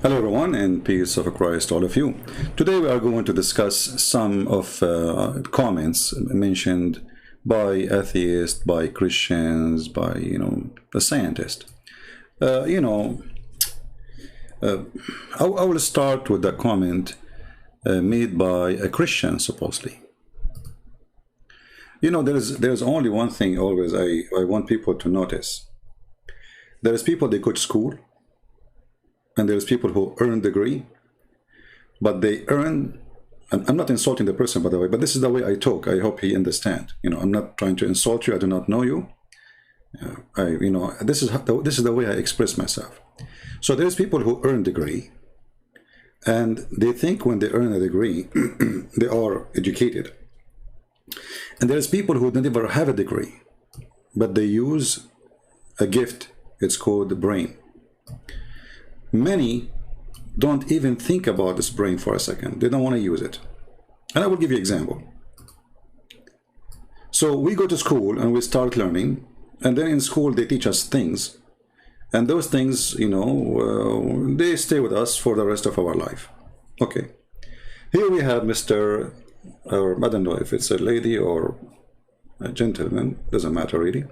Hello everyone, and peace of Christ all of you. Today we are going to discuss some of comments mentioned by atheists, by Christians, by the scientist. I will start with the comment made by a Christian, supposedly. There's only one thing always I want people to notice. There's people, they go to school, and there's people who earn degree, but they earn, and I'm not insulting the person, by the way, but this is the way I talk. I hope he understand. I'm not trying to insult you. I do not know you. This is the way I express myself. So there's people who earn degree, and they think when they earn a degree, they are educated. And there's people who never have a degree, but they use a gift. It's called the brain. Many don't even think about this brain for a second. They don't want to use it. And I will give you an example. So we go to school and we start learning, and then in school they teach us things. And those things, they stay with us for the rest of our life. Okay. Here we have Mr. or I don't know if it's a lady or a gentleman, doesn't matter really.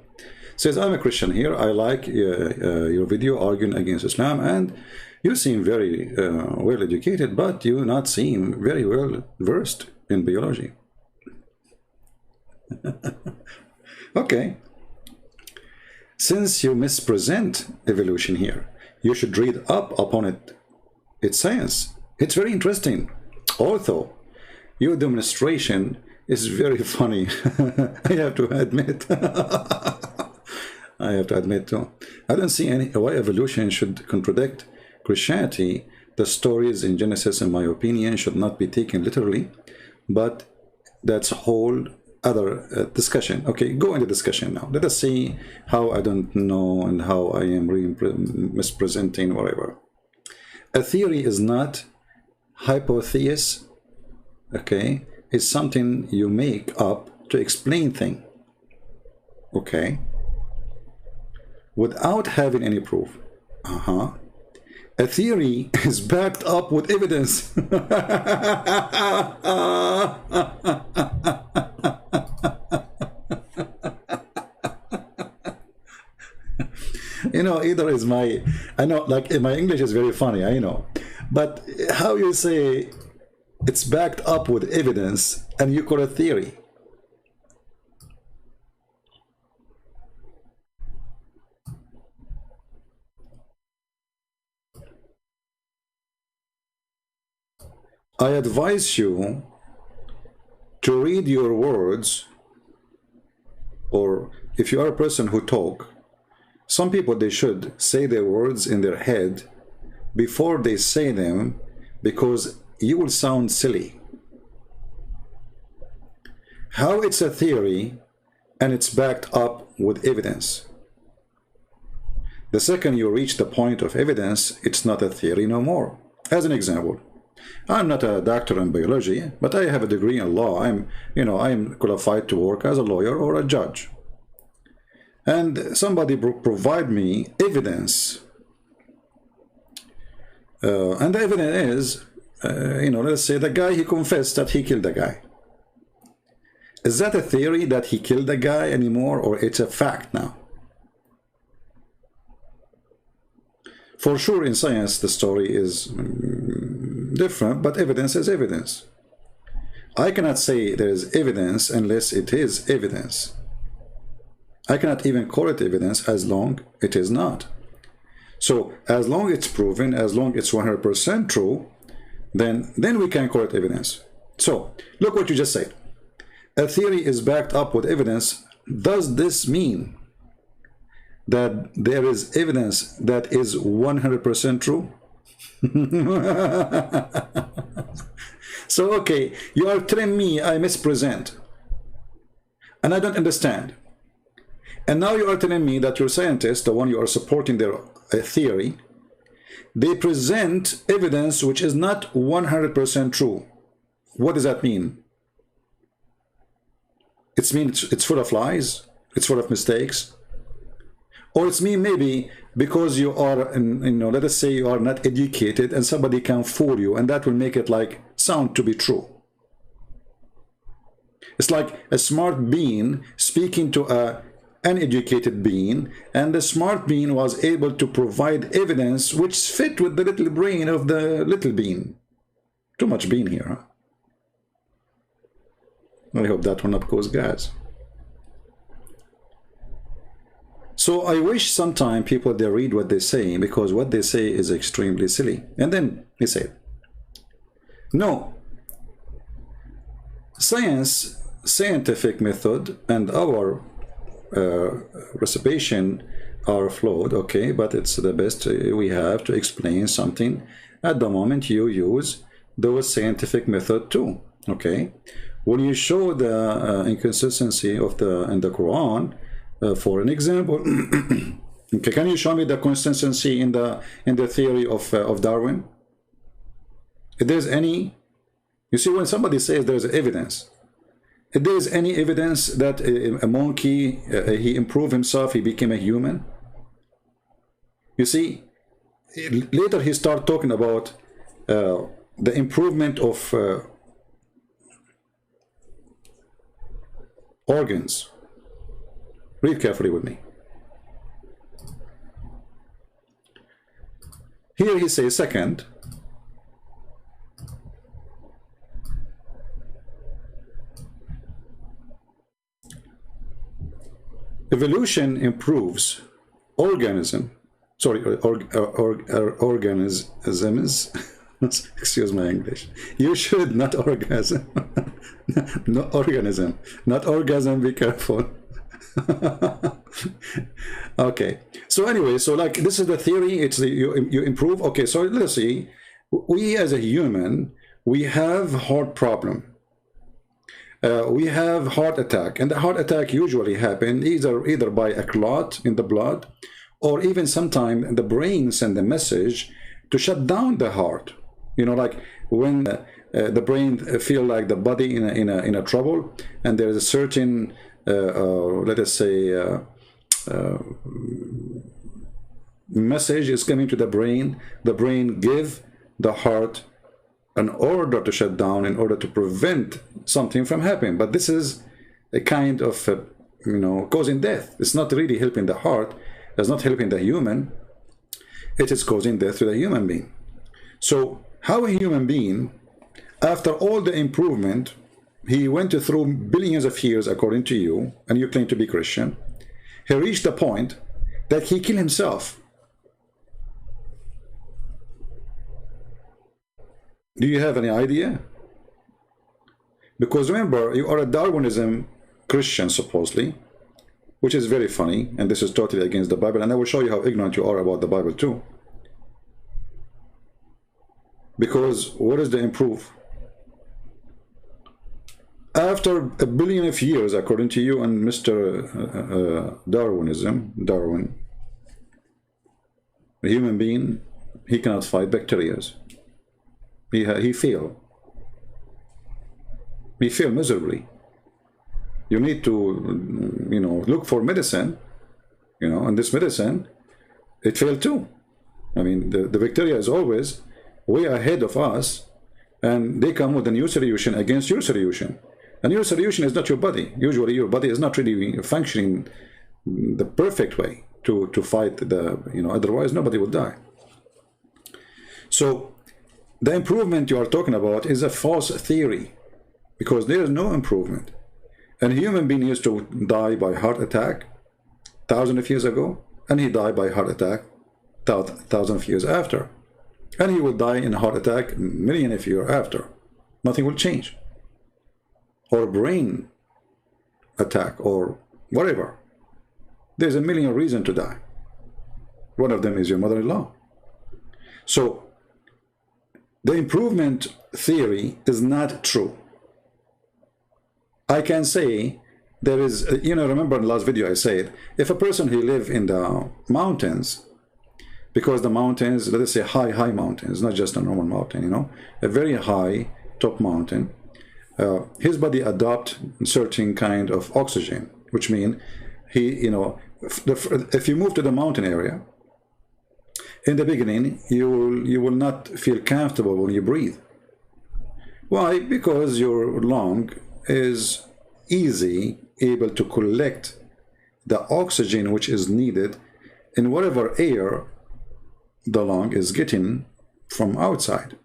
Says, I'm a Christian here. I like your video arguing against Islam, and you seem very well educated, but you not seem very well versed in biology. Okay. Since you mispresent evolution here, you should read up upon it. It's science. It's very interesting. Although your demonstration is very funny, I have to admit. I have to admit too. I don't see why evolution should contradict Christianity. The stories in Genesis, in my opinion, should not be taken literally, but that's a whole other discussion. Okay, go into discussion now. Let us see how I don't know and how I am mispresenting whatever. A theory is not hypothesis. Okay, it's something you make up to explain things. Okay, without having any proof. A theory is backed up with evidence. Either is I know, like my English is very funny, I know. But how you say it's backed up with evidence and you call it theory? I advise you to read your words, or if you are a person who talk, some people, they should say their words in their head before they say them, because you will sound silly. How it's a theory and it's backed up with evidence. The second you reach the point of evidence, it's not a theory no more. As an example, I'm not a doctor in biology, but I have a degree in law. I'm qualified to work as a lawyer or a judge. And somebody provide me evidence. And the evidence is, let's say the guy, he confessed that he killed the guy. Is that a theory that he killed the guy anymore, or it's a fact now? For sure, in science, the story is different, but evidence is evidence. I cannot say there is evidence unless it is evidence. I cannot even call it evidence as long it is not. So as long it's proven, as long it's 100% true, then we can call it evidence. So look what you just said. A theory is backed up with evidence. Does this mean that there is evidence that is 100% true? So, okay, you are telling me I mispresent, and I don't understand. And now you are telling me that your scientists, the one you are supporting their theory, they present evidence which is not 100% true. What does that mean? It means it's full of lies, it's full of mistakes. Or it's me maybe because you are, you know, let us say you are not educated and somebody can fool you, and that will make it like sound to be true. It's like a smart being speaking to a uneducated being, and the smart being was able to provide evidence which fit with the little brain of the little being. Too much bean here, huh? I hope that will not cause gas. So I wish sometime people, they read what they say, because what they say is extremely silly. And then he said, no, scientific method and our recitation are flawed, okay, but it's the best we have to explain something. At the moment you use those scientific method too, okay. When you show the inconsistency of in the Quran, for an example, okay, can you show me the consistency in the theory of Darwin? If there's any, you see, when somebody says there's evidence, if there's any evidence that a monkey he improved himself, he became a human, you see, later he started talking about the improvement of organs. Read carefully with me. Here he says, second, evolution improves organisms. Excuse my English. You should not orgasm. No organism, not orgasm. Be careful. Okay. So anyway, so like this is the theory. It's the you improve. Okay. So let's see. We as a human, we have heart problem. We have heart attack, and the heart attack usually happen either by a clot in the blood, or even sometimes the brain send a message to shut down the heart. You know, like when the brain feel like the body in a trouble, and there is a certain let us say message is coming to the brain give the heart an order to shut down in order to prevent something from happening. But this is a kind of you know, causing death. It's not really helping the heart, it's not helping the human, it is causing death to the human being. So how a human being, after all the improvement, he went through billions of years according to you, and you claim to be Christian, he reached the point that he killed himself. Do you have any idea? Because remember, you are a Darwinism Christian, supposedly, which is very funny, and this is totally against the Bible, and I will show you how ignorant you are about the Bible too. Because what is the improve? After a billion of years, according to you and Mr. Darwin, a human being, he cannot fight bacteria. He failed. He failed miserably. You need to, you know, look for medicine, you know, and this medicine, it failed too. I mean, the bacteria is always way ahead of us, and they come with a new solution against your solution. And your solution is not your body. Usually your body is not really functioning the perfect way to fight the, you know, otherwise nobody will die. So the improvement you are talking about is a false theory, because there is no improvement. And a human being used to die by heart attack thousands of years ago, and he died by heart attack thousands of years after. And he will die in a heart attack millions of years after. Nothing will change. Or brain attack, or whatever. There's a million reasons to die. One of them is your mother-in-law. So the improvement theory is not true. I can say there is, you know, remember in the last video I said, if a person who live in the mountains, because the mountains, let us say high mountains, not just a normal mountain, you know, a very high top mountain, his body adopt certain kind of oxygen, which means if you move to the mountain area, in the beginning, you will not feel comfortable when you breathe. Why? Because your lung is able to collect the oxygen which is needed in whatever air the lung is getting from outside.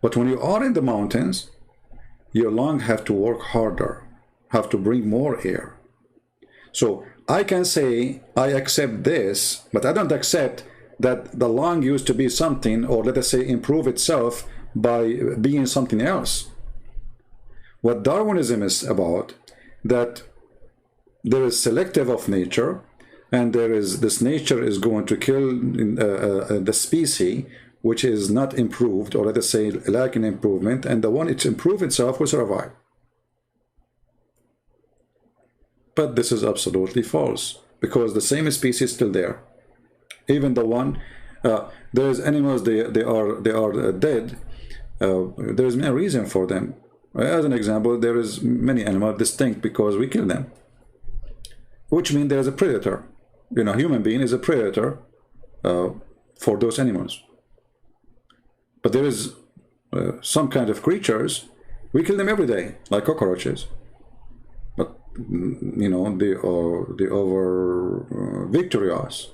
But when you are in the mountains, your lung have to work harder, have to bring more air. So I can say I accept this, but I don't accept that the lung used to be something, or let us say improve itself by being something else. What Darwinism is about, that there is selective of nature, and there is this nature is going to kill the species which is not improved, or let us say lacking improvement, and the one it's improved itself will survive. But this is absolutely false, because the same species is still there. Even the one, there's animals, they are dead. There's no reason for them. As an example, there is many animals distinct because we kill them, which means there's a predator. Human being is a predator for those animals. But there is some kind of creatures, we kill them every day, like cockroaches. But they are victorious.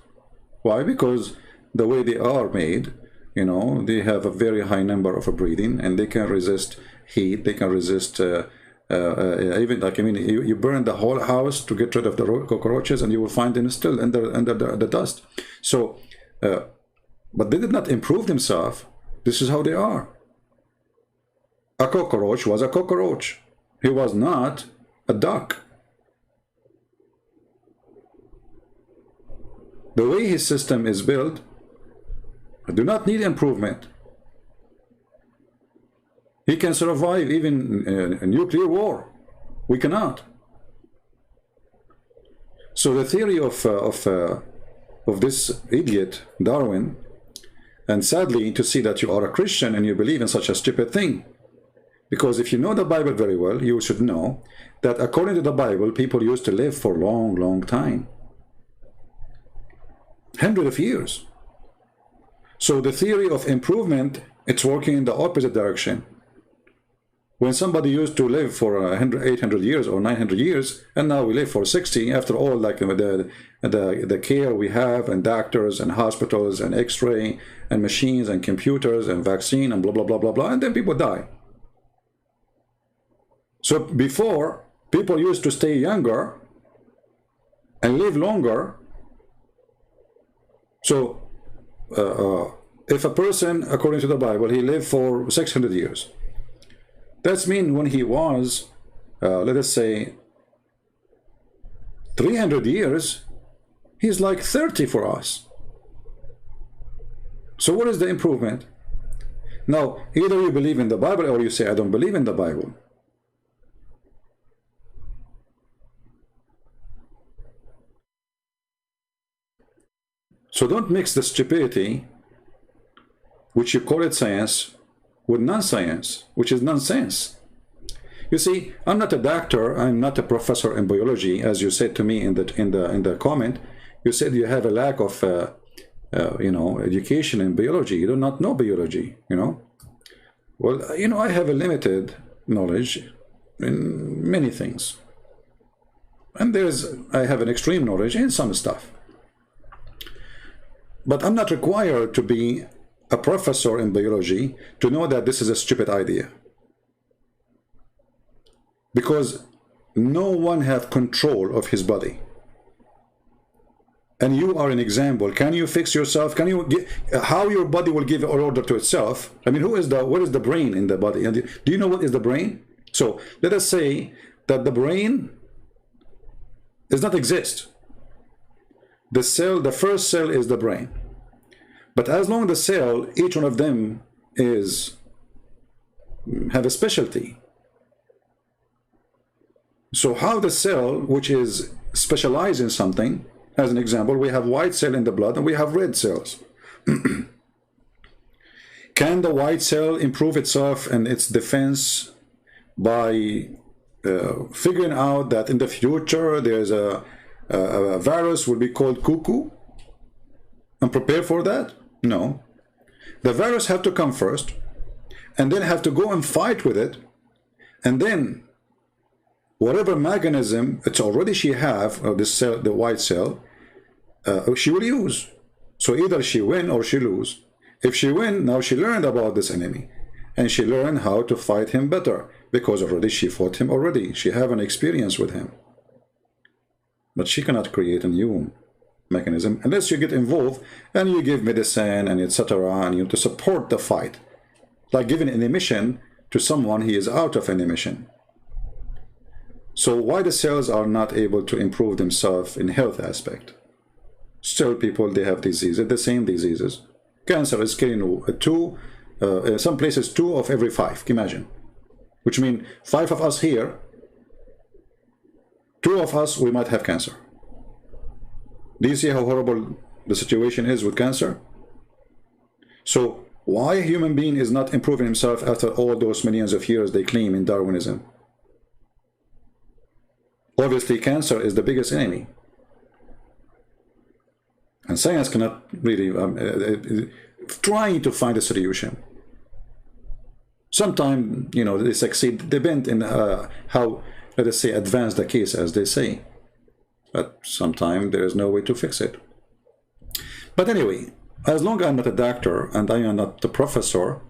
Why? Because the way they are made, they have a very high number of breathing, and they can resist heat. They can resist even you burn the whole house to get rid of the cockroaches, and you will find them still under the dust. So, but they did not improve themselves. This is how they are. A cockroach was a cockroach. He was not a duck. The way his system is built, I do not need improvement. He can survive even a nuclear war. We cannot. So the theory of this idiot, Darwin, and sadly to see that you are a Christian and you believe in such a stupid thing. Because if you know the Bible very well, you should know that according to the Bible, people used to live for a long, long time. Hundreds of years. So the theory of improvement, it's working in the opposite direction. When somebody used to live for 800 years or 900 years, and now we live for 60, after all, like the care we have, and doctors and hospitals and x-ray and machines and computers and vaccine and blah, blah, blah, blah, blah, and then people die. So before, people used to stay younger and live longer. So if a person, according to the Bible, he lived for 600 years, that means when he was, let us say, 300 years, he's like 30 for us. So what is the improvement? Now, either you believe in the Bible or you say, I don't believe in the Bible. So don't mix the stupidity, which you call it science, with non-science, which is nonsense. You see, I'm not a doctor, I'm not a professor in biology, as you said to me in the comment. You said you have a lack of education in biology. You do not know biology, Well, I have a limited knowledge in many things. And I have an extreme knowledge in some stuff. But I'm not required to be a professor in biology to know that this is a stupid idea. Because no one has control of his body. And you are an example. Can you fix yourself? Can you how your body will give an order to itself? I mean, what is the brain in the body? Do you know what is the brain? So let us say that the brain does not exist. The first cell is the brain. But as long as the cell, each one of them have a specialty. So how the cell, which is specialized in something, as an example, we have white cell in the blood and we have red cells. Can the white cell improve itself and its defense by figuring out that in the future there's a a virus will be called cuckoo and prepare for that? No. The virus have to come first, and then have to go and fight with it, and then whatever mechanism it's already she have of this cell, the white cell, she will use. So either she win or she lose. If she win, now she learned about this enemy, and she learned how to fight him better, because already she fought him already. She have an experience with him. But she cannot create a new mechanism unless you get involved and you give medicine and etc. and you to support the fight, like giving an emission to someone he is out of an emission. So why the cells are not able to improve themselves in health aspect? Still people, they have diseases, the same diseases. Cancer is killing some places 2 of every 5, imagine, which means 5 of us here, 2 of us, we might have cancer. Do you see how horrible the situation is with cancer? So why a human being is not improving himself after all those millions of years they claim in Darwinism? Obviously cancer is the biggest enemy, and science cannot really trying to find a solution. Sometimes, you know, they succeed, depend in how, let us say, advance the case, as they say. But sometimes there is no way to fix it. But anyway, as long as I'm not a doctor and I am not a professor,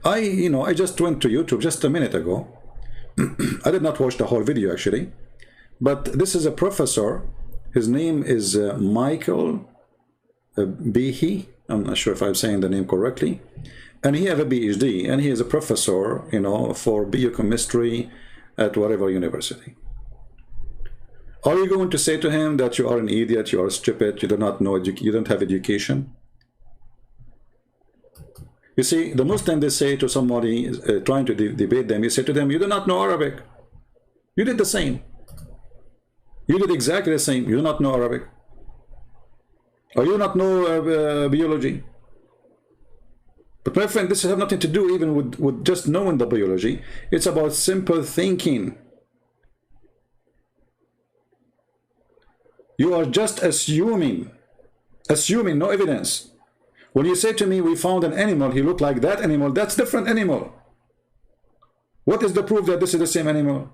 I just went to YouTube just a minute ago. I did not watch the whole video actually, but this is a professor. His name is Michael Behe. I'm not sure if I'm saying the name correctly. And he has a PhD, and he is a professor, you know, for biochemistry at whatever university. Are you going to say to him that you are an idiot, you are stupid, you do not know, you don't have education? You see, the most time they say to somebody trying to debate them, you say to them, you do not know Arabic. You did the same. You did exactly the same. You do not know Arabic. Or you do not know biology. But my friend, this has nothing to do even with just knowing the biology. It's about simple thinking. You are just assuming, no evidence. When you say to me, we found an animal, he looked like that animal, that's different animal. What is the proof that this is the same animal?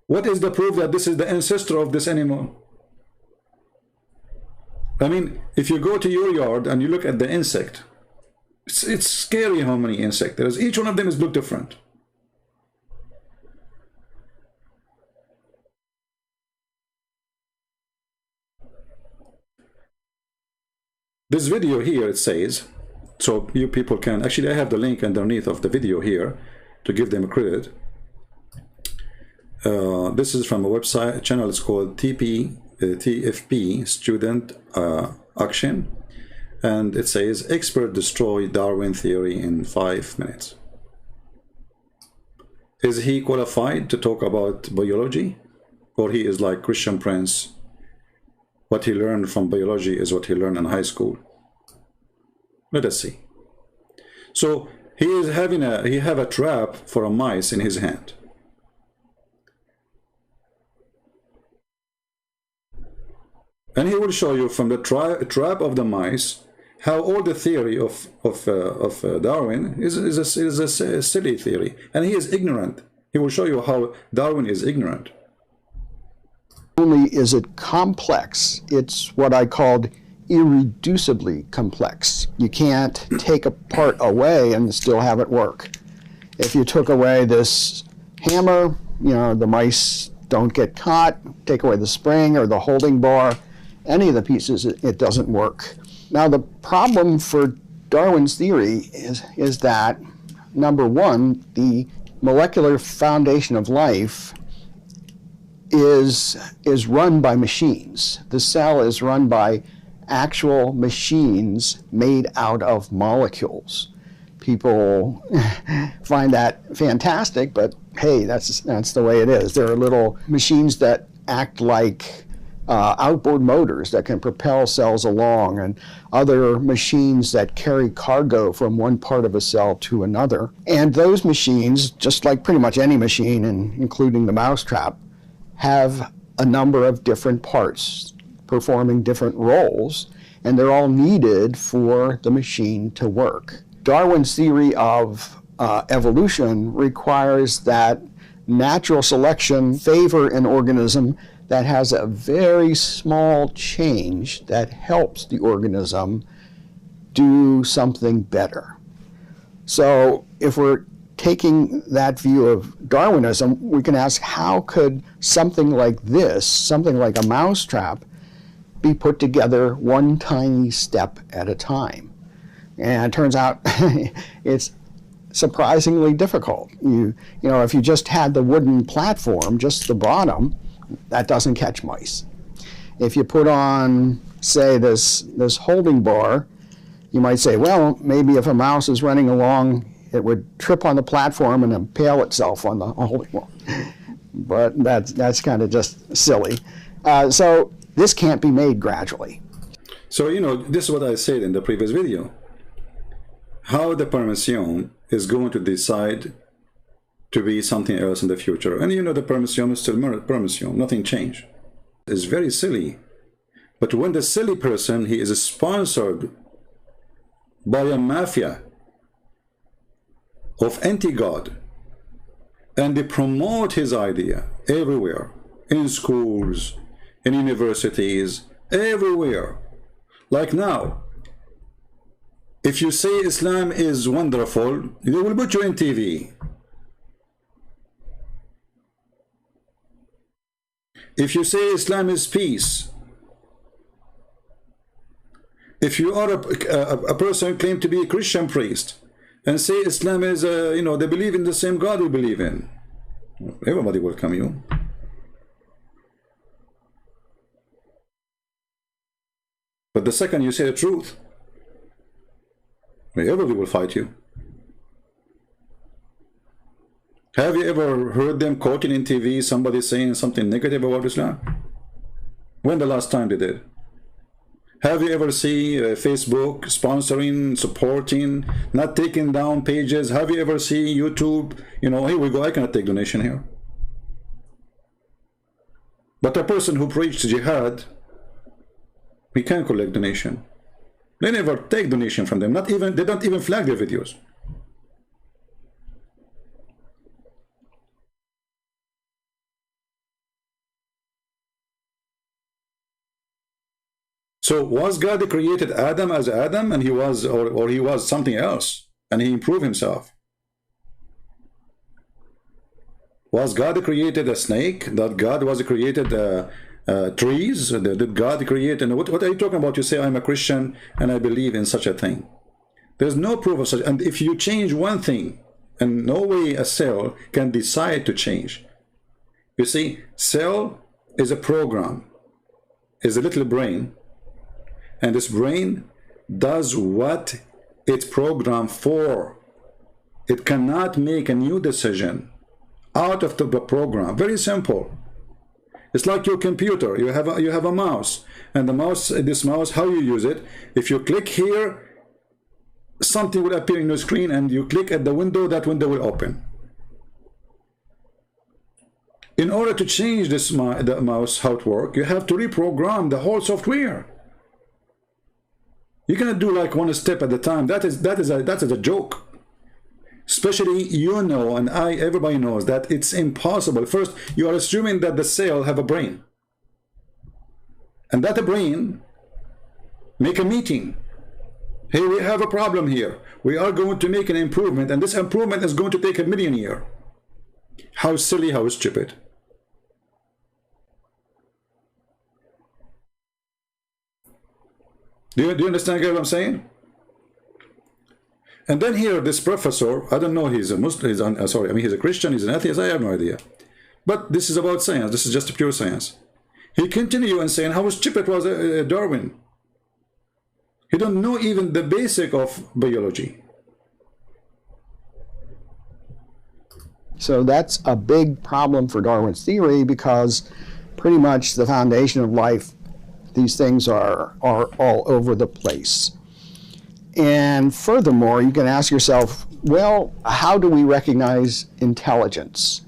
What is the proof that this is the ancestor of this animal? I mean, if you go to your yard and you look at the insect, it's scary how many insects there is. Each one of them look different. This video here, it says, so you people can, actually I have the link underneath of the video here to give them credit. This is from a website, channel, it's called TFP, Student Action, and it says, expert destroy Darwin theory in 5 minutes. Is he qualified to talk about biology? Or he is like Christian Prince? What he learned from biology is what he learned in high school. Let us see. So he is having he have a trap for a mice in his hand. And he will show you from the trap of the mice how all the theory of Darwin is a silly theory, and he is ignorant. He will show you how Darwin is ignorant. Only is it complex, it's what I called irreducibly complex. You can't take a part away and still have it work. If you took away this hammer, you know, the mice don't get caught. Take away the spring or the holding bar, any of the pieces, it doesn't work. Now the problem for Darwin's theory is that, number one, the molecular foundation of life is run by machines. The cell is run by actual machines made out of molecules. People find that fantastic, but hey, that's the way it is. There are little machines that act like outboard motors that can propel cells along, and other machines that carry cargo from one part of a cell to another. And those machines, just like pretty much any machine, including the mousetrap, have a number of different parts performing different roles, and they're all needed for the machine to work. Darwin's theory of evolution requires that natural selection favor an organism that has a very small change that helps the organism do something better. So if we're taking that view of Darwinism, we can ask, how could something like this, something like a mousetrap, be put together one tiny step at a time? And it turns out it's surprisingly difficult. You know, if you just had the wooden platform, just the bottom, that doesn't catch mice. If you put on, say, this holding bar, you might say, well, maybe if a mouse is running along, it would trip on the platform and impale itself on the holding bar. But that's kind of just silly. So this can't be made gradually. So, you know, this is what I said in the previous video. How the permission is going to decide to be something else in the future. And you know, the permission is still permission, nothing changed. It's very silly. But when the silly person, he is sponsored by a mafia of anti-God, and they promote his idea everywhere, in schools, in universities, everywhere. Like now, if you say Islam is wonderful, they will put you in TV. If you say Islam is peace, if you are a person who claims to be a Christian priest and say Islam is, you know, they believe in the same God we believe in, everybody will welcome you. But the second you say the truth, everybody will fight you. Have you ever heard them quoting in TV somebody saying something negative about Islam? When the last time they did? Have you ever seen Facebook sponsoring, supporting, not taking down pages? Have you ever seen YouTube, you know, here we go, I cannot take donation here. But a person who preached jihad, we can collect donation. They never take donation from them, not even, they don't even flag their videos. So was God that created Adam as Adam, and he was, or he was something else, and he improved himself? Was God that created a snake? That God was created trees? Did God create? And what are you talking about? You say I'm a Christian and I believe in such a thing. There's no proof of such. And if you change one thing, and no way a cell can decide to change. You see, cell is a program, is a little brain. And this brain does what it's programmed for. It cannot make a new decision out of the program. Very simple. It's like your computer. You have a mouse, and the mouse, this mouse, how you use it? If you click here, something will appear in your screen, and you click at the window, that window will open. In order to change this the mouse how it works, you have to reprogram the whole software. You cannot do like one step at a time. That is a joke. Especially, you know, and everybody knows that it's impossible. First, you are assuming that the cell have a brain, and that the brain make a meeting. Hey, we have a problem here. We are going to make an improvement, and this improvement is going to take 1,000,000 years. How silly, how stupid. Do you understand what I'm saying? And then here, this professor, I don't know, he's a Muslim, he's a Christian, he's an atheist, I have no idea. But this is about science, this is just pure science. He continued and saying how stupid was Darwin. He don't know even the basic of biology. So that's a big problem for Darwin's theory, because pretty much the foundation of life. These things are all over the place. And furthermore, you can ask yourself, well, how do we recognize intelligence?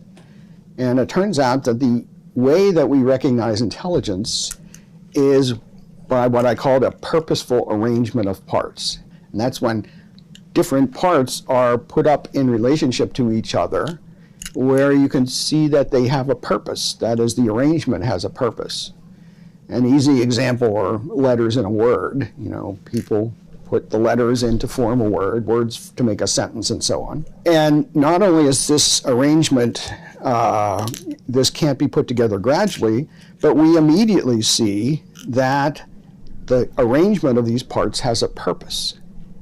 And it turns out that the way that we recognize intelligence is by what I call a purposeful arrangement of parts. And that's when different parts are put up in relationship to each other, where you can see that they have a purpose. That is, the arrangement has a purpose. An easy example are letters in a word. You know, people put the letters in to form a word, words to make a sentence, and so on. And not only is this arrangement, this can't be put together gradually, but we immediately see that the arrangement of these parts has a purpose.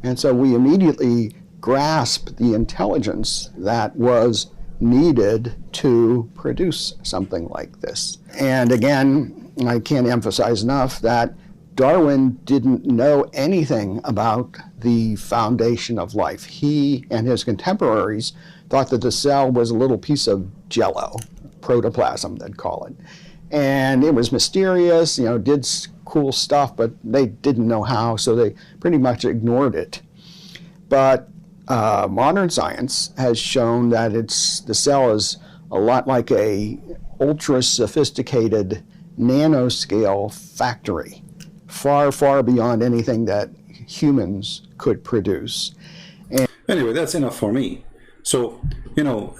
And so we immediately grasp the intelligence that was needed to produce something like this. And again, I can't emphasize enough that Darwin didn't know anything about the foundation of life. He and his contemporaries thought that the cell was a little piece of jello, protoplasm, they'd call it. And it was mysterious, you know, did cool stuff, but they didn't know how, so they pretty much ignored it. But modern science has shown that the cell is a lot like a ultra-sophisticated nanoscale factory, far, far beyond anything that humans could produce. And anyway, that's enough for me. So, you know,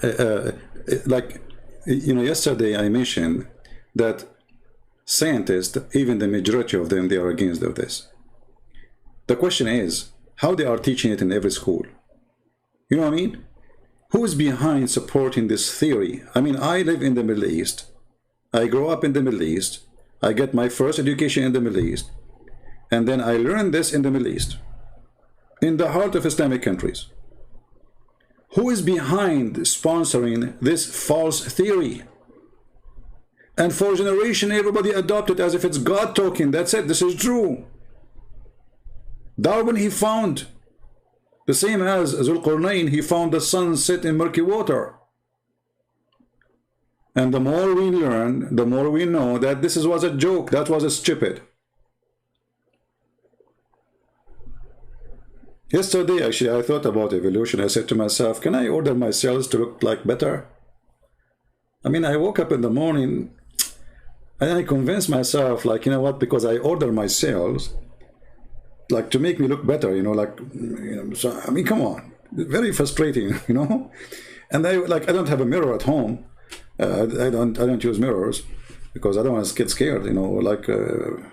yesterday I mentioned that scientists, even the majority of them, they are against this. The question is, how they are teaching it in every school? You know what I mean? Who is behind supporting this theory? I mean, I live in the Middle East. I grew up in the Middle East. I get my first education in the Middle East. And then I learned this in the Middle East, in the heart of Islamic countries. Who is behind sponsoring this false theory? And for a generation, everybody adopted as if it's God talking. That's it. This is true. Darwin, he found, the same as Zulqarnain, he found the sun set in murky water. And the more we learn, the more we know that this was a joke. That was a stupid. Yesterday, actually, I thought about evolution. I said to myself, can I order my cells to look like better? I mean, I woke up in the morning and I convinced myself, like, you know what, because I order my cells, like, to make me look better, you know, like, you know, so, I mean, come on, very frustrating, you know. And I don't have a mirror at home. I don't use mirrors because I don't want to get scared, you know, like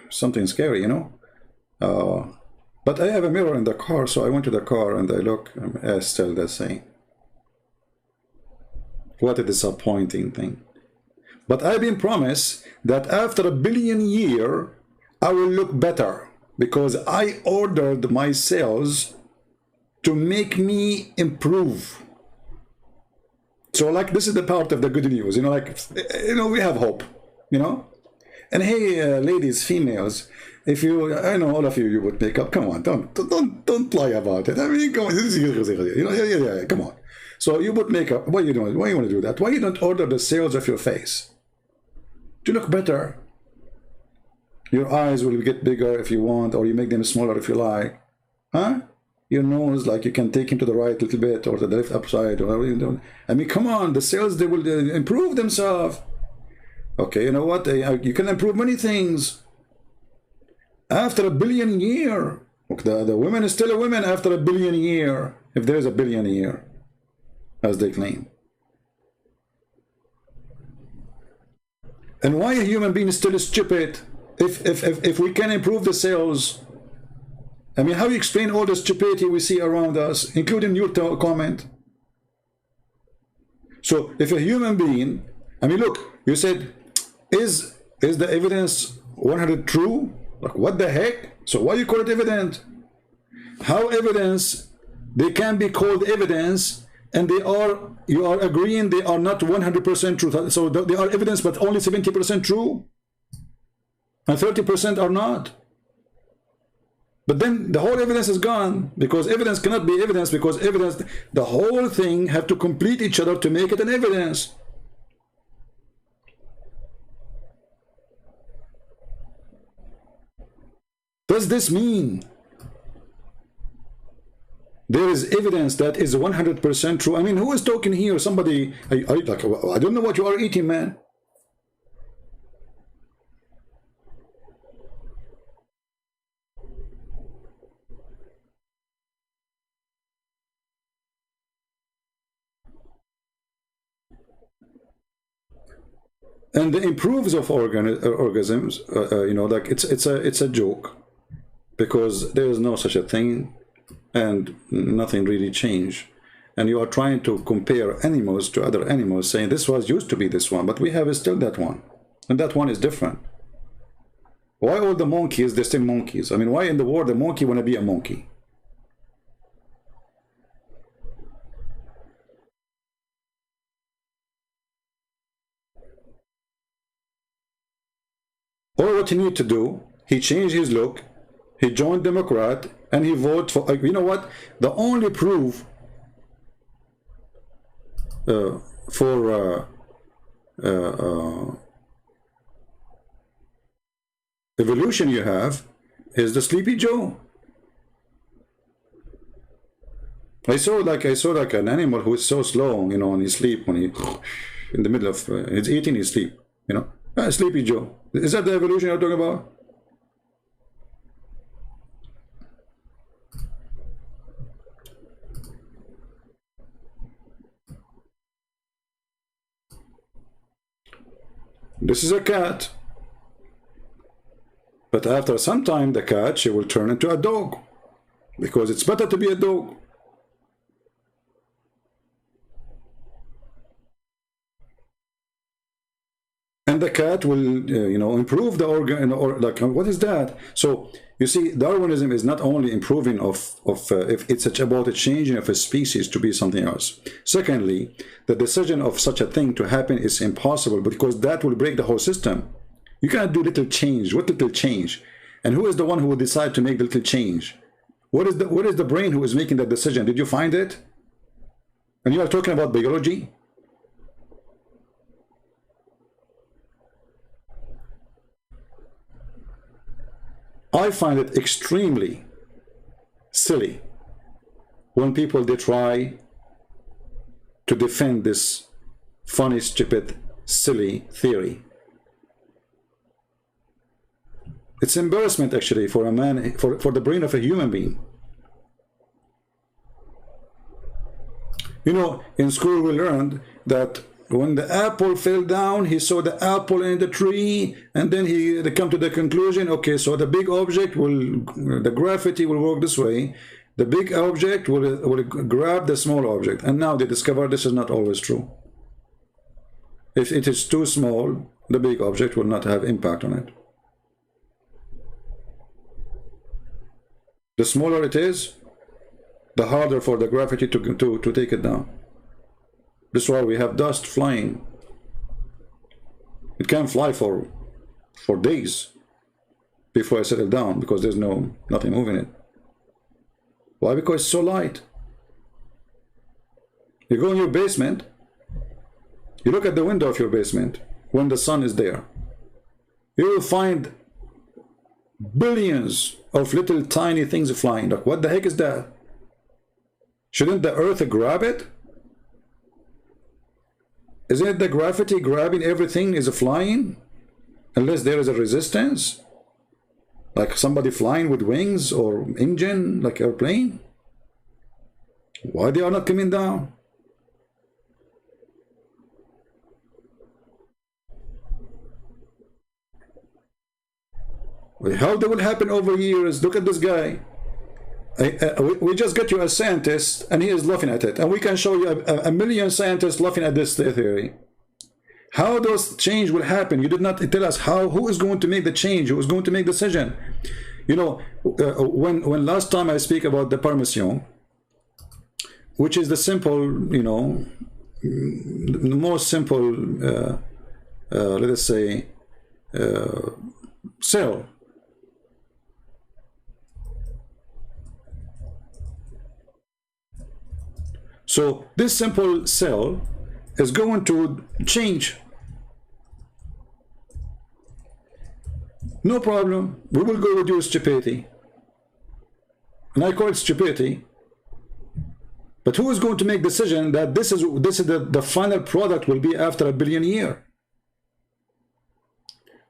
something scary, you know. But I have a mirror in the car, so I went to the car and I look, and still the same. What a disappointing thing. But I've been promised that after 1 billion years, I will look better because I ordered my cells to make me improve. So, like, this is the part of the good news, you know, like, you know, we have hope, you know. And hey, ladies, females, if you, I know all of you, you would make up. Come on, don't lie about it. I mean, come on, you know, yeah, come on. So you would make up. What are you doing? Why you want to do that? Why you don't order the cells of your face to look better? Your eyes will get bigger if you want, or you make them smaller if you like, huh? Your nose, like, you can take him to the right a little bit or to the left upside, or whatever you do. I mean, come on, the cells, they will improve themselves. Okay, you know what? You can improve many things. After 1 billion years, the woman is still a woman after 1 billion years, if there is 1 billion years, as they claim. And why a human being is still stupid if we can improve the cells? I mean, how do you explain all the stupidity we see around us, including your comment? So if a human being, I mean, look, you said, is the evidence 100 true? Like, what the heck? So why you call it evidence? How evidence, they can be called evidence, and you are agreeing they are not 100% true. So they are evidence, but only 70% true, and 30% are not. But then the whole evidence is gone, because evidence cannot be evidence, because evidence, the whole thing have to complete each other to make it an evidence. Does this mean there is evidence that is 100% true? I mean, who is talking here? Somebody, like, I don't know what you are eating, man. And the improves of organisms, you know, like it's a joke, because there is no such a thing, and nothing really changed. And you are trying to compare animals to other animals, saying this was used to be this one, but we have still that one, and that one is different. Why all the monkeys, they're still monkeys? I mean, why in the world the monkey want to be a monkey? Or what he need to do, he changed his look, he joined Democrat, and he voted for, you know what, the only proof for evolution you have is the Sleepy Joe. I saw like an animal who is so slow, you know, in his sleep, when he in the middle of he's eating his sleep, you know. Sleepy Joe. Is that the evolution you're talking about? This is a cat. But after some time, the cat, she will turn into a dog, because it's better to be a dog. And the cat will, you know, improve the organ, or like, what is that? So you see, Darwinism is not only improving if it's about a changing of a species to be something else. Secondly, the decision of such a thing to happen is impossible, because that will break the whole system. You cannot do little change. What little change? And who is the one who will decide to make the little change? What is the brain who is making that decision? Did you find it? And you are talking about biology? I find it extremely silly when people, they try to defend this funny, stupid, silly theory. It's embarrassment, actually, for a man, for the brain of a human being. You know, in school we learned that when the apple fell down, he saw the apple in the tree, and then they come to the conclusion, okay, so the big object the gravity will work this way. The big object will grab the small object. And now they discover this is not always true. If it is too small, the big object will not have impact on it. The smaller it is, the harder for the gravity to take it down. This is why we have dust flying. It can fly for days before I settle down, because there's nothing moving it. Why? Because it's so light. You go in your basement, you look at the window of your basement when the sun is there. You will find billions of little tiny things flying. Like, what the heck is that? Shouldn't the earth grab it? Isn't it the gravity grabbing everything is flying? Unless there is a resistance? Like somebody flying with wings or engine, like airplane? Why they are not coming down? How that will happen over years? Look at this guy. We just got you a scientist, and he is laughing at it. And we can show you a million scientists laughing at this theory. How those change will happen? You did not tell us how. Who is going to make the change? Who is going to make the decision? You know, when last time I speak about the permission, which is the simple, you know, the most simple, let us say, cell. So this simple cell is going to change. No problem. We will go with your stupidity. And I call it stupidity. But who is going to make decision that this is the final product will be after 1 billion years?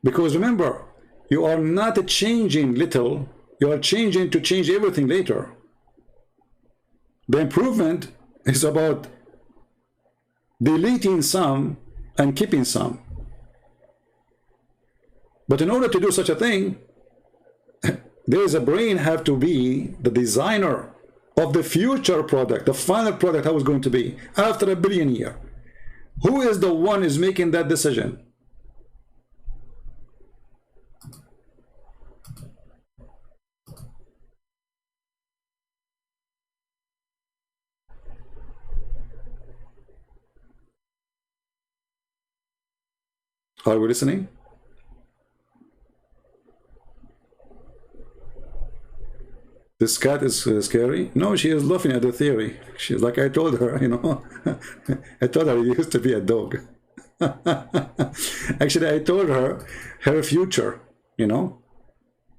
Because remember, you are not changing little, you are changing to change everything later. The improvement is about deleting some and keeping some. But in order to do such a thing, there is a brain have to be the designer of the future product, the final product, how it's going to be after 1 billion years. Who is the one is making that decision? Are we listening? This cat is scary. No, she is laughing at the theory. She's like, I told her, you know, I told her it used to be a dog. Actually, I told her her future, you know.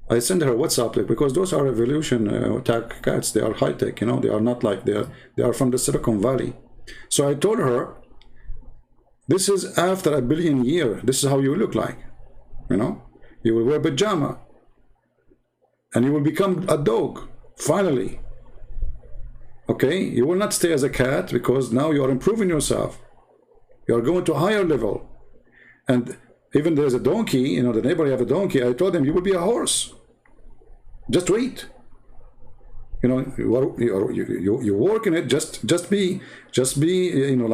I sent her WhatsApp because those are evolution tech cats. They are high tech, you know. They are not like they are from the Silicon Valley. So I told her, this is after 1 billion years. This is how you look like, you know. You will wear pajama, and you will become a dog. Finally, okay, you will not stay as a cat because now you are improving yourself. You are going to a higher level. And even there's a donkey, you know, the neighbor have a donkey. I told him you will be a horse. Just wait. You know, you work in it. Just be, you know,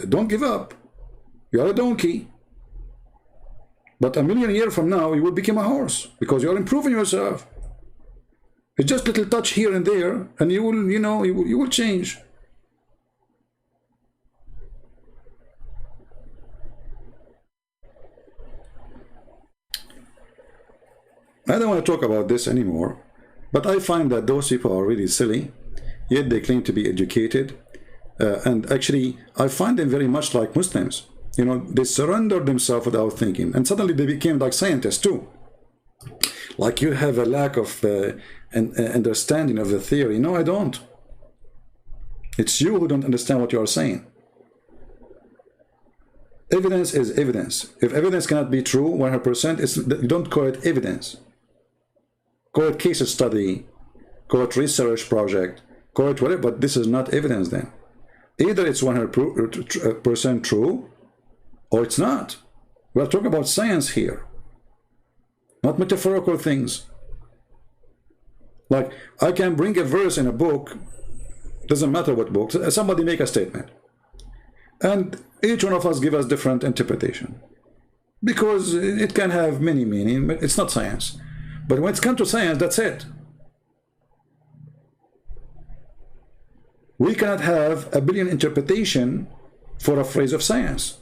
don't give up. You are a donkey. But 1 million years from now, you will become a horse because you are improving yourself. It's just little touch here and there, and you will, you know, you will change. I don't want to talk about this anymore, but I find that those people are really silly, yet they claim to be educated. And actually, I find them very much like Muslims. You know, they surrender themselves without thinking, and suddenly they became like scientists too. Like you have a lack of understanding of the theory. No, I don't. It's you who don't understand what you are saying. Evidence is evidence. If evidence cannot be true 100%, you don't call it evidence. Call it case study, call it research project, call it whatever, but this is not evidence then. Either it's 100% true, or it's not. We're talking about science here, not metaphorical things. Like, I can bring a verse in a book, doesn't matter what book, somebody make a statement. And each one of us give us different interpretation. Because it can have many meanings, but it's not science. But when it's come to science, that's it. We cannot have 1 billion interpretation for a phrase of science.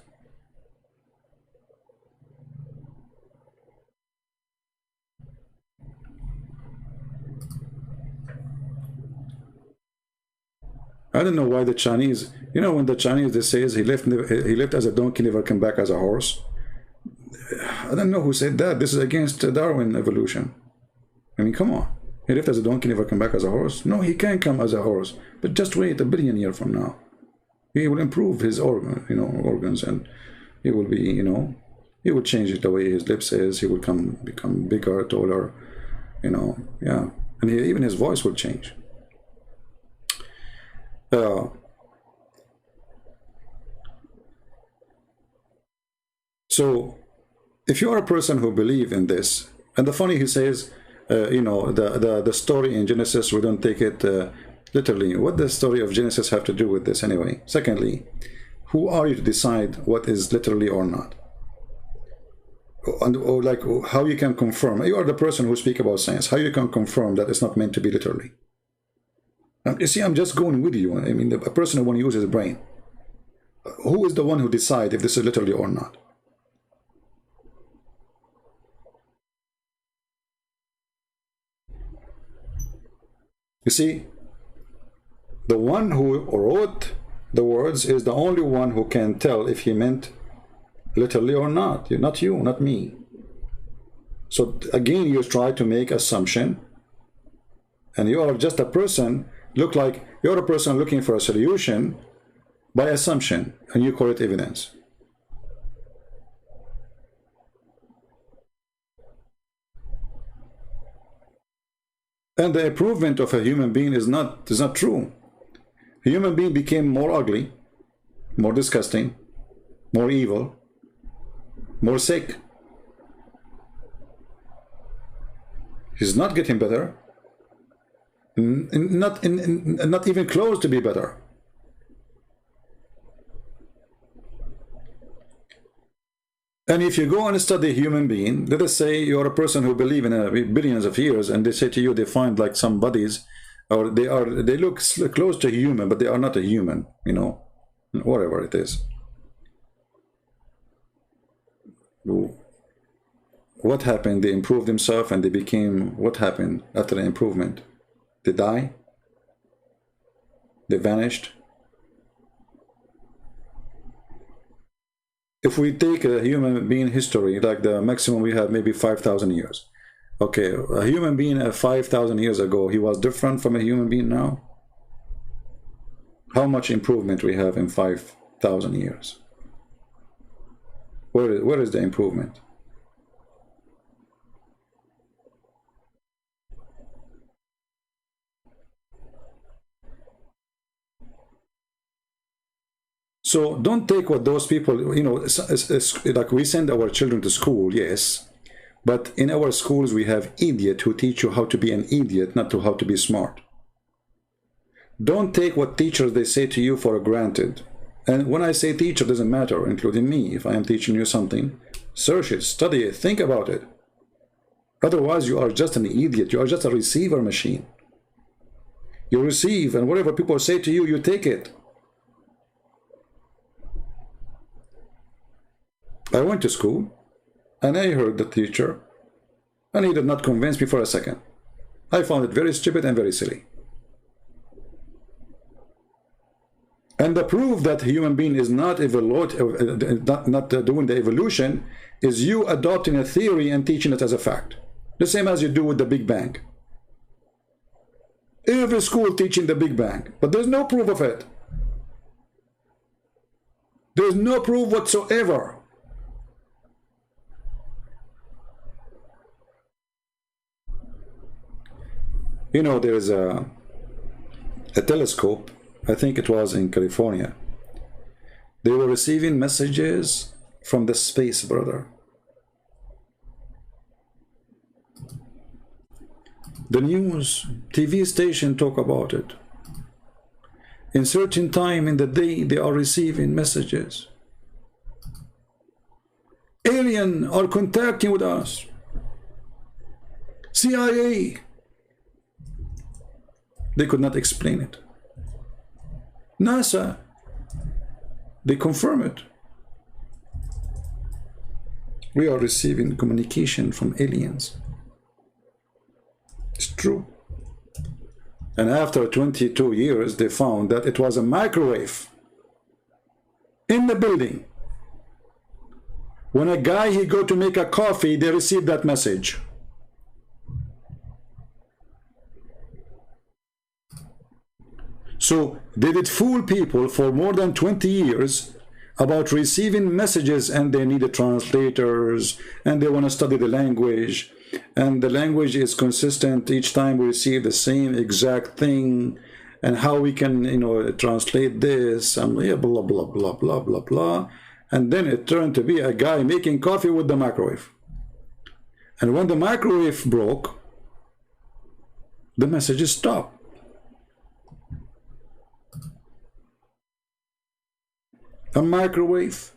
I don't know why the Chinese, you know, when the Chinese, they say he left as a donkey, never come back as a horse. I don't know who said that. This is against Darwin evolution. I mean, come on. He left as a donkey, never come back as a horse. No, he can come as a horse, but just wait 1 billion years from now. He will improve his organs, and he will be, you know, he will change it the way his lips is. He will become bigger, taller, you know, yeah. And even his voice will change. So if you are a person who believes in this, and the funny he says, you know, the story in Genesis, we don't take it literally. What does the story of Genesis have to do with this anyway? Secondly, who are you to decide what is literally or not? Or like how you can confirm? You are the person who speaks about science. How you can confirm that it's not meant to be literally? You see, I'm just going with you. I mean, a person who wants to use his brain. Who is the one who decides if this is literally or not? You see, the one who wrote the words is the only one who can tell if he meant literally or not. Not you, not me. So again, you try to make assumption, and you are just a person, look like you're a person looking for a solution by assumption, and you call it evidence. And the improvement of a human being is not true. A human being became more ugly, more disgusting, more evil, more sick. He's not getting better. Not even close to be better. And if you go and study a human being, let us say you're a person who believe in billions of years, and they say to you they find like some bodies, or they look close to human, but they are not a human, you know, whatever it is. What happened? They improved themselves and they became, what happened after the improvement? They die? They vanished? If we take a human being history, like the maximum we have, maybe 5,000 years. Okay, a human being 5,000 years ago, he was different from a human being now? How much improvement we have in 5,000 years? Where is the improvement? So don't take what those people, you know, it's like we send our children to school, yes, but in our schools we have idiots who teach you how to be an idiot, not to how to be smart. Don't take what teachers they say to you for granted. And when I say teacher, it doesn't matter, including me. If I am teaching you something, search it, study it, think about it. Otherwise, you are just an idiot. You are just a receiver machine. You receive, and whatever people say to you, you take it. I went to school, and I heard the teacher, and he did not convince me for a second. I found it very stupid and very silly. And the proof that a human being is not doing the evolution is you adopting a theory and teaching it as a fact. The same as you do with the Big Bang. Every school teaching the Big Bang, but there's no proof of it. There's no proof whatsoever. You know, there's a telescope, I think it was in California. They were receiving messages from the space, brother. The news, TV station talk about it. In certain time in the day, they are receiving messages. Alien are contacting with us. CIA. They could not explain it. NASA, they confirm it. We are receiving communication from aliens. It's true. And after 22 years, they found that it was a microwave in the building. When a guy, he go to make a coffee, they received that message. So they did fool people for more than 20 years about receiving messages, and they needed translators, and they want to study the language, and the language is consistent each time we receive the same exact thing, and how we can, you know, translate this, and blah, blah, blah, blah, blah, blah, blah. And then it turned to be a guy making coffee with the microwave. And when the microwave broke, the messages stopped. A microwave.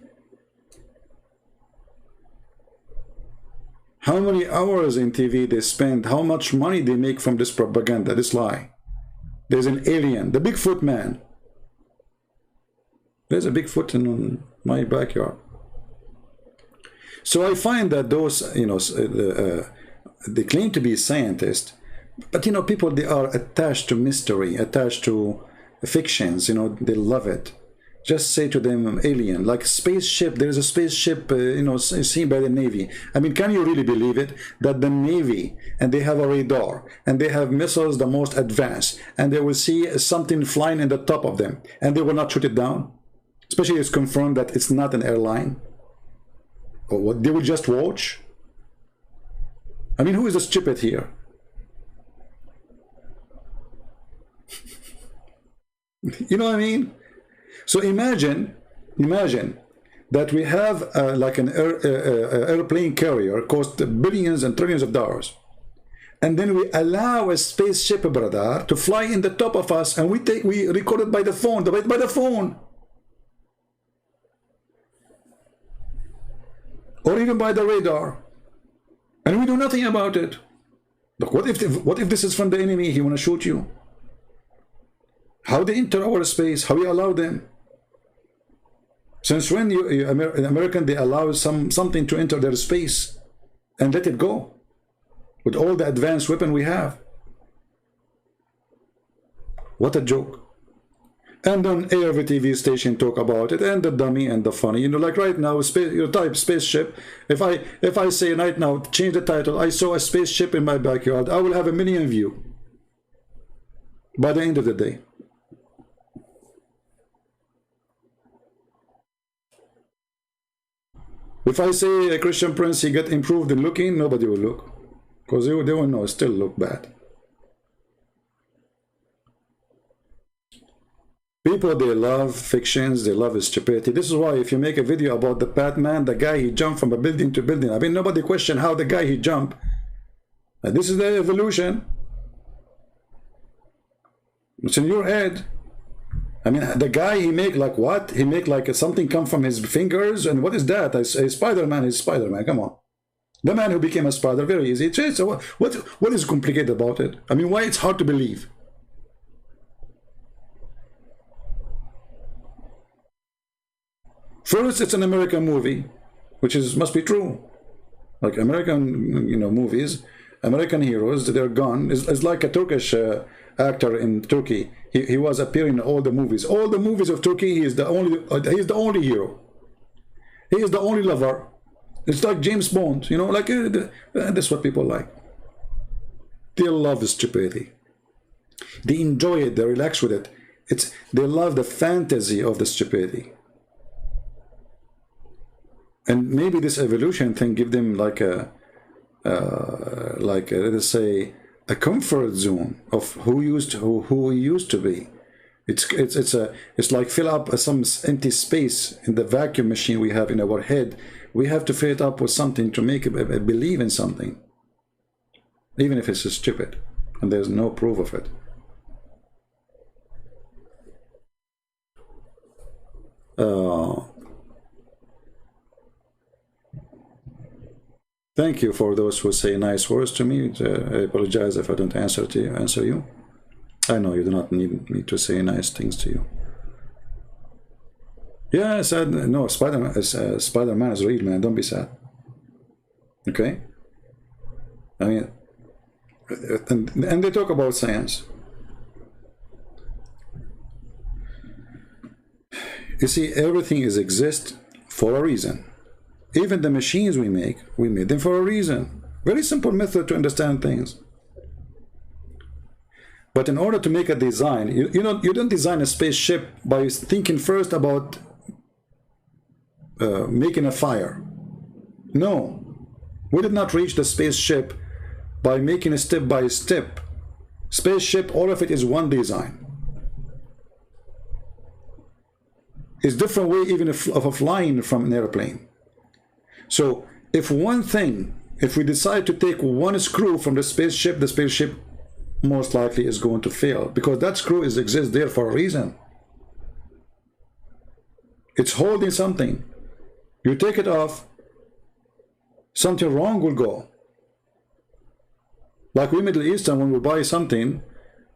How many hours in TV they spend, how much money they make from this propaganda, this lie. There's an alien, the Bigfoot man. There's a Bigfoot in my backyard. So I find that those, you know, they claim to be scientists, but, you know, people, they are attached to mystery, attached to fictions, you know, they love it. just say to them alien, like spaceship. There's a spaceship, you know, seen by the Navy. I mean, can you really believe it? That the Navy, and they have a radar, and they have missiles the most advanced, and they will see something flying in the top of them, and they will not shoot it down? Especially it's confirmed that it's not an airline. Or what? They will just watch? I mean, who is the stupid here? You know what I mean? So imagine that we have like an airplane carrier cost billions and trillions of dollars, and then we allow a spaceship, brother, to fly in the top of us, and we record it by the phone, by the phone, or even by the radar, and we do nothing about it. Look, what if this is from the enemy? He want to shoot you. How they enter our space? How we allow them? Since when in American they allow something to enter their space and let it go with all the advanced weapon we have? What a joke. And on every TV station talk about it, and the dummy and the funny. You know, like right now, you type spaceship. If I say right now, change the title, I saw a spaceship in my backyard, I will have 1 million views by the end of the day. If I say a Christian Prince, he got improved in looking, nobody will look, because they will know, still look bad. People, they love fictions, they love stupidity. This is why if you make a video about the Batman, the guy, he jumped from a building to building. I mean, nobody question how the guy, he jumped. And this is the evolution. It's in your head. I mean, the guy, he make like what? He make like something come from his fingers, and what is that? A Spider-Man is Spider-Man, come on. The man who became a spider, very easy. So what is complicated about it? I mean, why it's hard to believe? First, it's an American movie, which must be true. Like American, you know, movies, American heroes, they're gone. It's like a Turkish actor in Turkey. He was appearing in all the movies. All the movies of Turkey, he's the only hero. He is the only lover. It's like James Bond, you know, like that's what people like. They love stupidity. They enjoy it. They relax with it. They love the fantasy of the stupidity. And maybe this evolution thing give them like let's say a comfort zone of who we used to be. It's like fill up some empty space in the vacuum machine we have in our head. We have to fill it up with something to make it believe in something, even if it's stupid and there's no proof of it. Thank you for those who say nice words to me. I apologize if I don't answer you. I know you do not need me to say nice things to you. Yeah, I said no. Spider-Man is real, man. Don't be sad. Okay. I mean, and they talk about science. You see, everything exists for a reason. Even the machines we made them for a reason. Very simple method to understand things. But in order to make a design, you don't design a spaceship by thinking first about making a fire. No, we did not reach the spaceship by making a step-by-step. Spaceship, all of it is one design. It's different way even of flying from an airplane. So if we decide to take one screw from the spaceship most likely is going to fail, because that screw exists there for a reason. It's holding something. You take it off, something wrong will go. Like we Middle Eastern, when we buy something,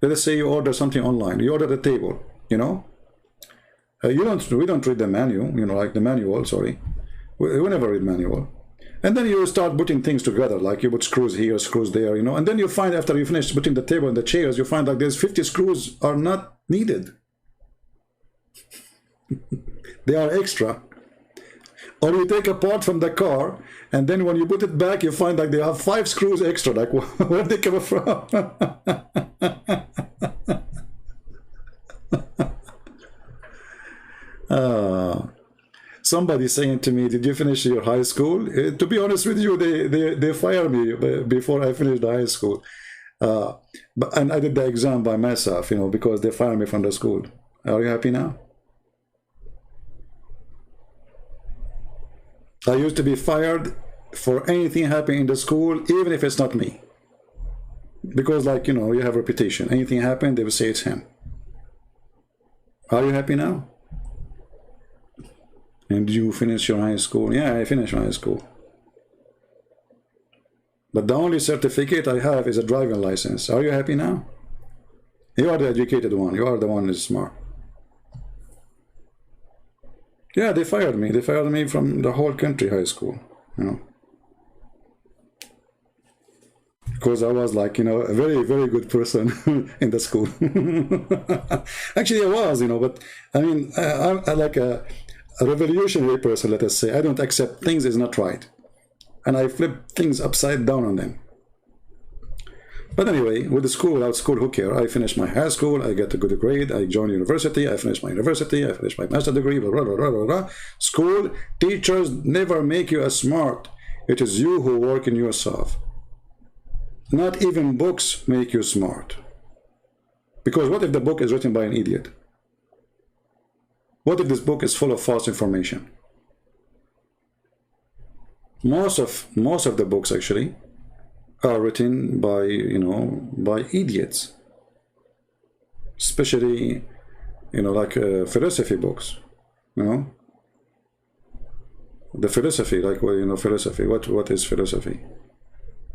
let us say you order something online, you order the table, you know, we don't read the manual, you know, like the manual, sorry. We never read manual. And then you start putting things together, like you put screws here, screws there, you know, and then you find after you finish putting the table and the chairs, you find like there's 50 screws are not needed. They are extra. Or you take a part from the car, and then when you put it back, you find like they have 5 screws extra. Like, where they come from? Somebody saying to me, did you finish your high school? To be honest with you, they fired me before I finished the high school. And I did the exam by myself, you know, because they fired me from the school. Are you happy now? I used to be fired for anything happening in the school, even if it's not me. Because, like, you know, you have reputation. Anything happened, they will say it's him. Are you happy now? And did you finish your high school? Yeah, I finished my high school. But the only certificate I have is a driving license. Are you happy now? You are the educated one. You are the one who's smart. Yeah, they fired me. They fired me from the whole country high school, you know. Because I was like, you know, a very, very good person in the school. Actually, I was, you know, but I mean, I'm like a revolutionary person, let us say. I don't accept things is not right. And I flip things upside down on them. But anyway, with the school, without school, who cares? I finished my high school, I get a good grade, I joined university, I finished my university, I finished my master's degree, blah, blah, blah, blah, blah. School, teachers never make you as smart. It is you who work in yourself. Not even books make you smart. Because what if the book is written by an idiot? What if this book is full of false information? Most of the books actually are written by, you know, by idiots. Especially, you know, like philosophy books, you know. The philosophy, like, well, you know, philosophy. What is philosophy?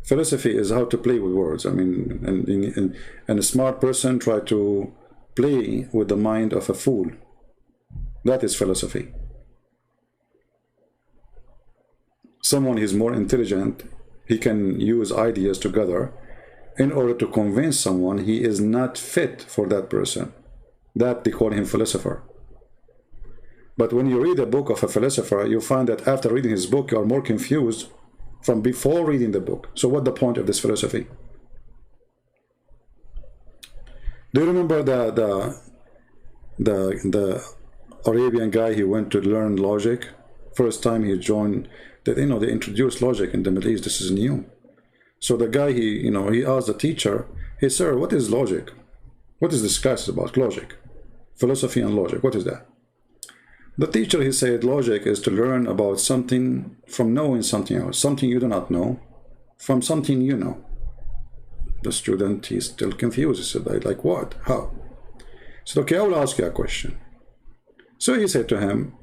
Philosophy is how to play with words. I mean, and a smart person try to play with the mind of a fool. That is philosophy. Someone who is more intelligent, he can use ideas together in order to convince someone he is not fit for that person. That they call him philosopher. But when you read a book of a philosopher, you find that after reading his book, you are more confused from before reading the book. So what's the point of this philosophy? Do you remember the Arabian guy, he went to learn logic? First time he joined, that, you know, they introduced logic in the Middle East. This is new. So the guy, he asked the teacher, hey sir, what is logic? What is this class about? Logic, philosophy and logic, what is that? The teacher, he said, logic is to learn about something from knowing something else, something you do not know, from something you know. The student, he's still confused. He said, like what? How? He said, okay, I will ask you a question. So he said to him,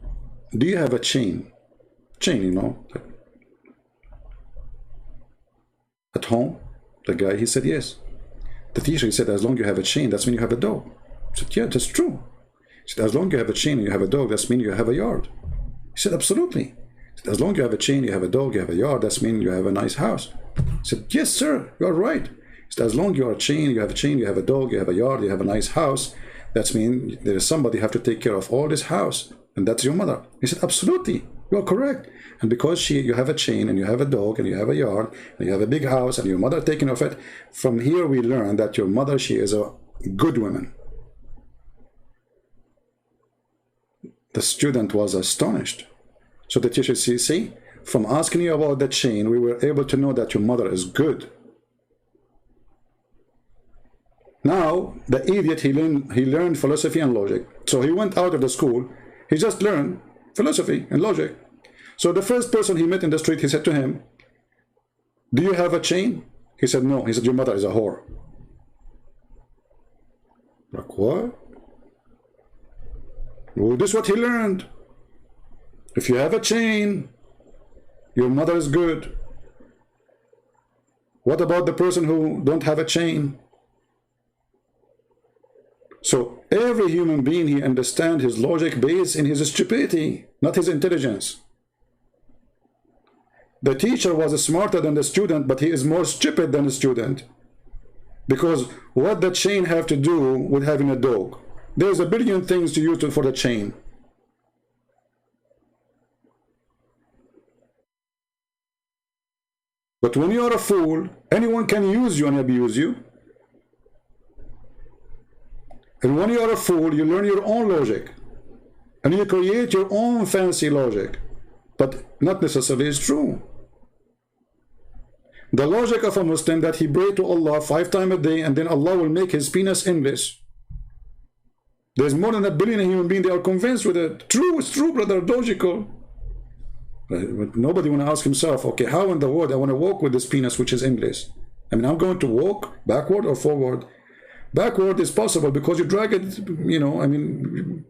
do you have a chain? Chain, you know, at home? The guy, he said, yes. The teacher, he said, as long as you have a chain, that's when you have a dog. He said, yeah, that's true. He said, as long as you have a chain and you have a dog, that's mean you have a yard. He said, absolutely. He said, as long as you have a chain, you have a dog, you have a yard, that's mean you have a nice house. He said, yes, sir, you're right. He said, as long as you are a chain, you have a chain, you have a dog, you have a yard, you have a nice house, that's mean there is somebody have to take care of all this house, and that's your mother. He said, absolutely, you are correct. And because you have a chain and you have a dog and you have a yard and you have a big house and your mother taking of it, from here we learn that your mother, she is a good woman. The student was astonished. So the teacher said, see, from asking you about the chain, we were able to know that your mother is good. Now, the idiot, he learned philosophy and logic. So he went out of the school, he just learned philosophy and logic. So the first person he met in the street, he said to him, do you have a chain? He said, no. He said, your mother is a whore. Like, what? Well, this is what he learned. If you have a chain, your mother is good. What about the person who don't have a chain? So every human being, he understands his logic based in his stupidity, not his intelligence. The teacher was smarter than the student, but he is more stupid than the student. Because what the chain have to do with having a dog? There's a billion things to use for the chain. But when you are a fool, anyone can use you and abuse you. And when you are a fool, you learn your own logic. And you create your own fancy logic. But not necessarily is true. The logic of a Muslim that he pray to Allah 5 times a day and then Allah will make his penis endless. There's more than 1 billion human beings, they are convinced with it. True, it's true, brother, logical. But nobody want to ask himself, okay, how in the world I want to walk with this penis which is endless? I mean, I'm going to walk backward or forward? Backward is possible because you drag it, you know, I mean,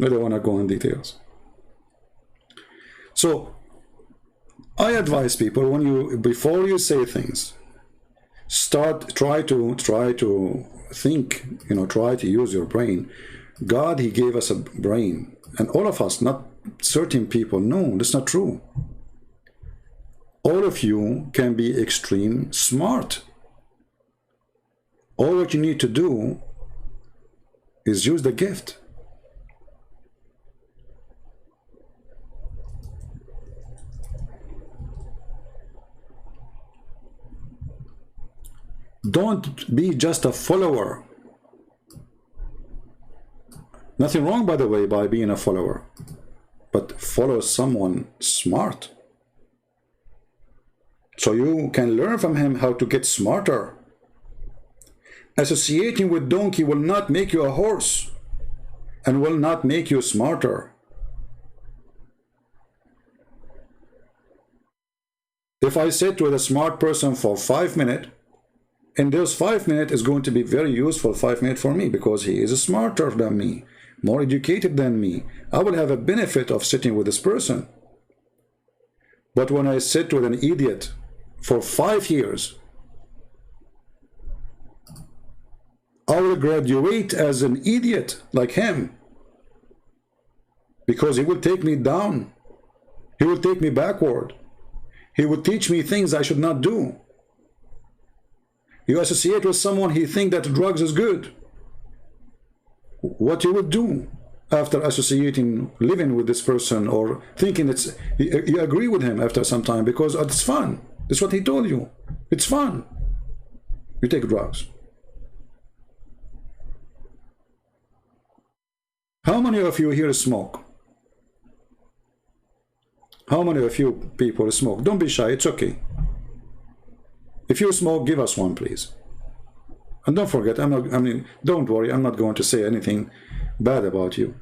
I don't want to go in details. So, I advise people when you, before you say things, try to think, you know, try to use your brain. God, he gave us a brain. And all of us, not certain people. No, that's not true. All of you can be extreme smart. All what you need to do is use the gift. Don't be just a follower. Nothing wrong, by the way, by being a follower. But follow someone smart. So you can learn from him how to get smarter. Associating with donkey will not make you a horse and will not make you smarter. If I sit with a smart person for 5 minutes, and those 5 minutes is going to be very useful 5 minutes for me because he is smarter than me, more educated than me. I will have a benefit of sitting with this person. But when I sit with an idiot for 5 years, I will graduate as an idiot like him because he will take me down. He will take me backward. He will teach me things I should not do. You associate with someone, he think that drugs is good. What you would do after associating, living with this person, or thinking it's, you agree with him after some time because it's fun. That's what he told you. It's fun. You take drugs. How many of you here smoke? How many of you people smoke? Don't be shy, it's okay. If you smoke, give us one, please. And don't forget, don't worry, I'm not going to say anything bad about you.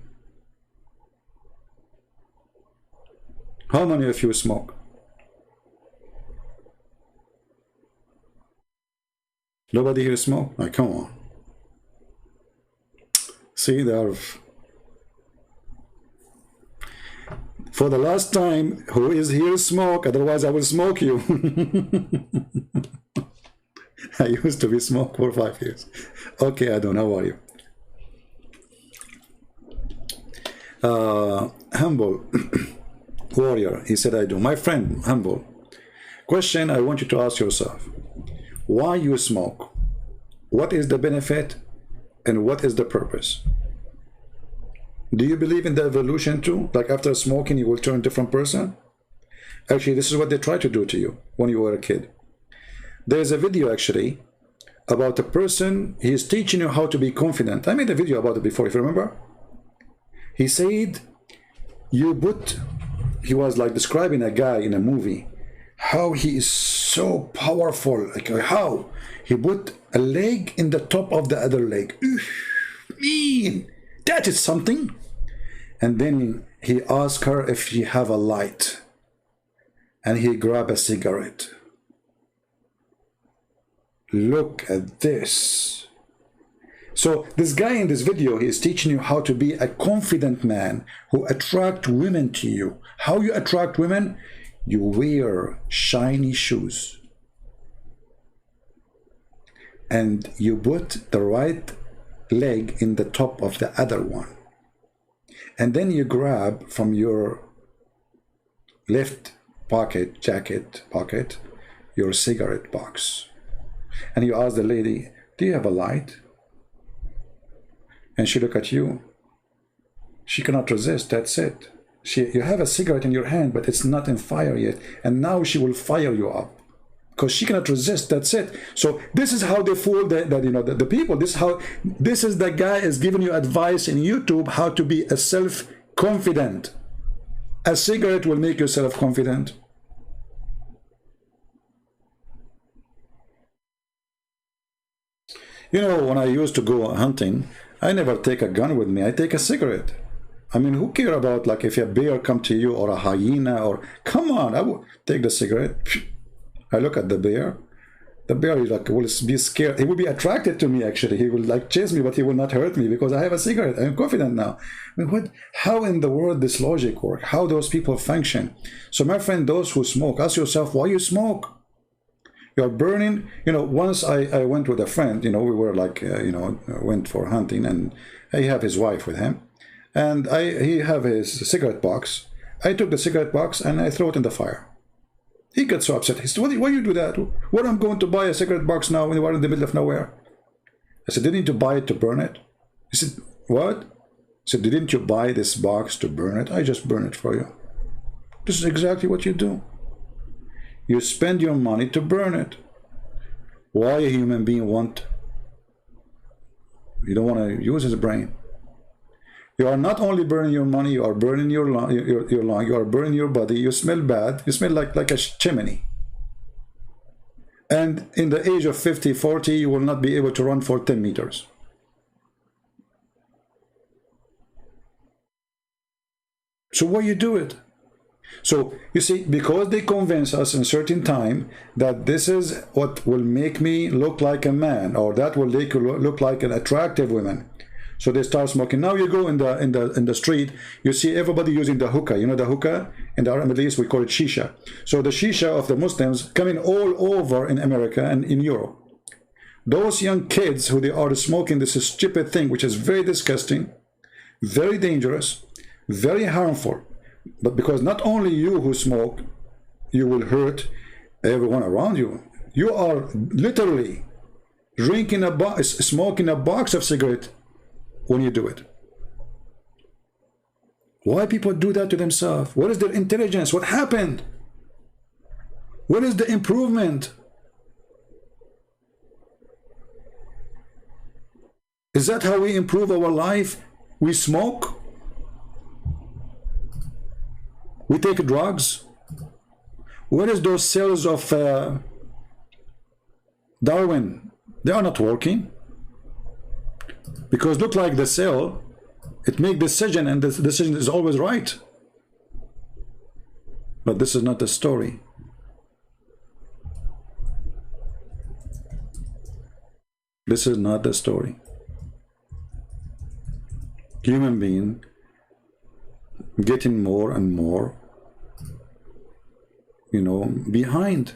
How many of you smoke? Nobody here smoke? Like, come on. See, there are... For the last time, who is here smoke? Otherwise, I will smoke you. I used to be smoked for 5 years. Okay, I don't know. How are you? Humble warrior, he said, I do. My friend, humble. Question I want you to ask yourself. Why you smoke? What is the benefit? And what is the purpose? Do you believe in the evolution too? Like after smoking, you will turn a different person? Actually, this is what they try to do to you when you were a kid. There's a video actually about a person, he is teaching you how to be confident. I made a video about it before, if you remember. He said, he was like describing a guy in a movie, how he is so powerful, like how he put a leg in the top of the other leg. Mean, that is something. And then he asked her if she have a light, and he grabbed a cigarette. Look at this. So this guy in this video, he is teaching you how to be a confident man who attract women to you. How you attract women? You wear shiny shoes. And you put the right leg in the top of the other one. And then you grab from your left jacket pocket, your cigarette box. And you ask the lady, do you have a light? And she look at you. She cannot resist, that's it. You have a cigarette in your hand, but it's not in fire yet. And now she will fire you up because she cannot resist. That's it. So this is how they fool the people. This is the guy is giving you advice in YouTube how to be a self-confident. A cigarette will make you self-confident. You know, when I used to go hunting, I never take a gun with me. I take a cigarette. I mean, who care about, like, if a bear come to you or a hyena or, come on, I will take the cigarette. I look at the bear. The bear is like, will be scared. He will be attracted to me, actually. He will like chase me, but he will not hurt me because I have a cigarette. I'm confident now. I mean, how in the world this logic work? How those people function? So my friend, those who smoke, ask yourself, why you smoke? You're burning. You know, once I went with a friend, you know, we were like, you know, went for hunting, and he have his wife with him. And he have his cigarette box. I took the cigarette box and I throw it in the fire. He got so upset. He said, why you do that? What, I'm going to buy a cigarette box now when you are in the middle of nowhere? I said, didn't you buy it to burn it? He said, what? I said, didn't you buy this box to burn it? I just burn it for you. This is exactly what you do. You spend your money to burn it. Why a human being want? You don't want to use his brain. You are not only burning your money, you are burning your lung, you are burning your body. You smell bad. You smell like a chimney. And in the age of 50, 40, you will not be able to run for 10 meters. So why you do it? So you see, because they convince us in a certain time that this is what will make me look like a man, or that will make you look like an attractive woman. So they start smoking. Now you go in the street, you see everybody using the hookah. You know the hookah? In the Arab Middle East, we call it shisha. So the shisha of the Muslims coming all over in America and in Europe. Those young kids who they are smoking this stupid thing, which is very disgusting, very dangerous, very harmful. But because not only you who smoke, you will hurt everyone around you. You are literally drinking a box, smoking a box of cigarette when you do it. Why people do that to themselves? What is their intelligence? What happened? What is the improvement? Is that how we improve our life? We smoke? We take drugs? Where is those cells of Darwin? They are not working. Because look like the cell, it makes decision, and the decision is always right. But this is not the story. This is not the story. Human being getting more and more, you know, behind.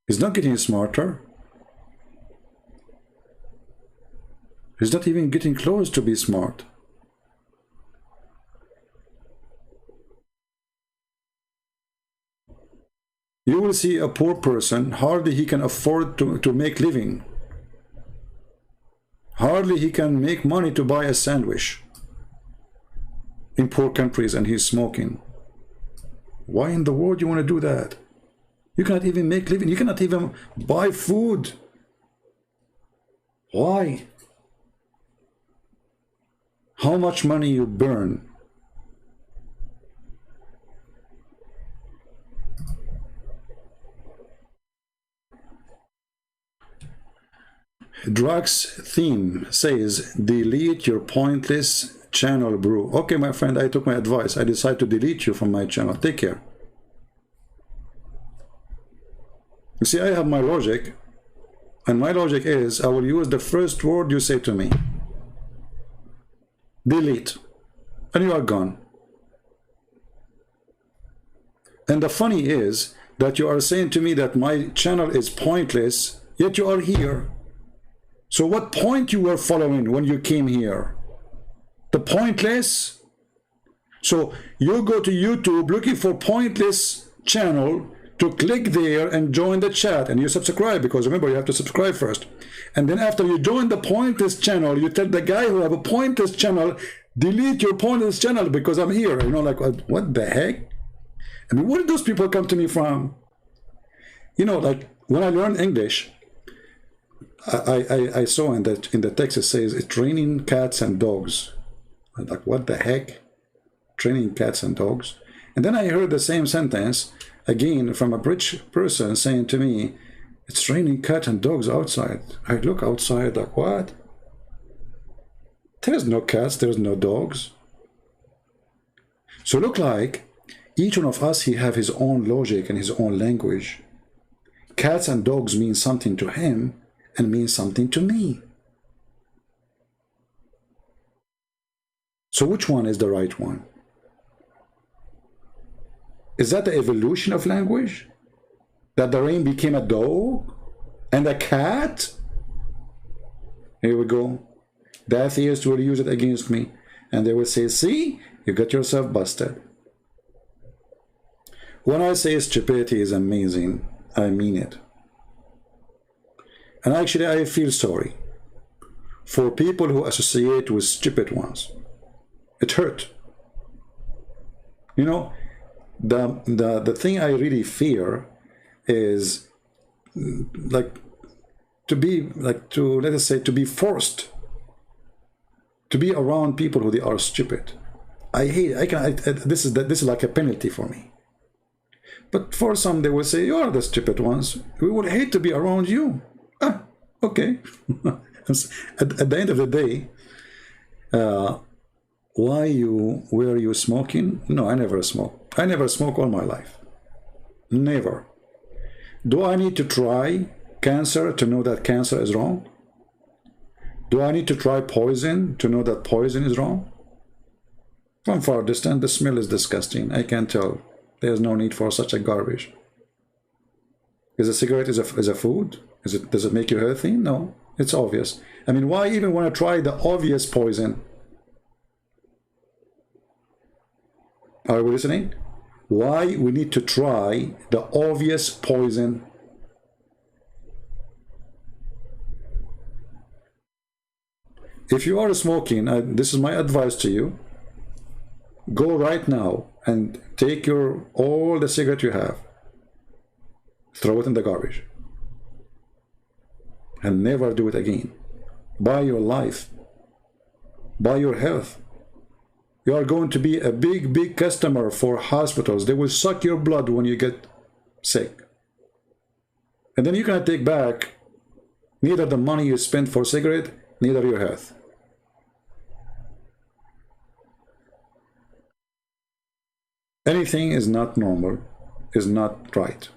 He's not getting smarter. He's not even getting close to be smart. You will see a poor person, hardly he can afford to make living. Hardly he can make money to buy a sandwich in poor countries, and he's smoking. Why in the world you want to do that? You cannot even make living. You cannot even buy food. Why? How much money you burn? Drugs theme says, delete your pointless channel, bro. Okay, my friend, I took my advice. I decided to delete you from my channel. Take care. You see, I have my logic, and my logic is I will use the first word you say to me. Delete. And you are gone. And the funny is that you are saying to me that my channel is pointless, yet you are here. So what point you were following when you came here? The pointless? So you go to YouTube looking for pointless channel to click there and join the chat, and you subscribe, because remember, you have to subscribe first. And then after you join the Pointers channel, you tell the guy who have a Pointers channel, delete your Pointers channel because I'm here. You know, like, what the heck? I mean, where did those people come to me from? You know, like, when I learned English, I saw in the text it says it's training cats and dogs. I'm like, what the heck? Training cats and dogs? And then I heard the same sentence again from a British person saying to me, it's raining cats and dogs outside. I look outside like, what? There's no cats, there's no dogs. So look like each one of us, he have his own logic and his own language. Cats and dogs mean something to him and mean something to me. So which one is the right one? Is that the evolution of language? That the rain became a dog and a cat? Here we go. The atheists will use it against me, and they will say, see, you got yourself busted. When I say stupidity is amazing, I mean it. And actually, I feel sorry for people who associate with stupid ones. It hurt. You know, the thing I really fear is like to be let us say, to be forced to be around people who they are stupid. I hate. This is like a penalty for me. But for some, they will say, you are the stupid ones. We would hate to be around you. Ah, okay. at the end of the day, were you smoking? No, I never smoke. I never smoke all my life. Never. Do I need to try cancer to know that cancer is wrong? Do I need to try poison to know that poison is wrong? From far distance, the smell is disgusting. I can tell. There's no need for such a garbage. Is a cigarette is a food? Does it make you healthy? No, it's obvious. I mean, why even want to try the obvious poison? Are we listening? Why we need to try the obvious poison? If you are smoking, this is my advice to you. Go right now and take all the cigarette you have, throw it in the garbage, and never do it again. Buy your life, buy your health. You are going to be a big customer for hospitals. They will suck your blood when you get sick, and then you cannot take back neither the money you spent for cigarette, neither your health. Anything is not normal, is not right.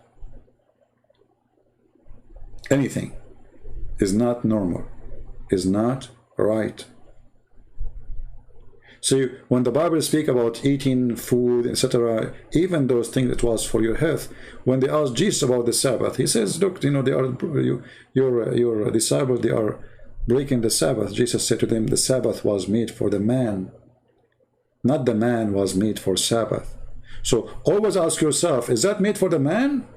Anything is not normal, is not right. So when the Bible speaks about eating food, etc., even those things that was for your health, when they asked Jesus about the Sabbath, he says, look, you know, your disciples, they are breaking the Sabbath. Jesus said to them, the Sabbath was made for the man, not the man was made for Sabbath. So always ask yourself, is that made for the man?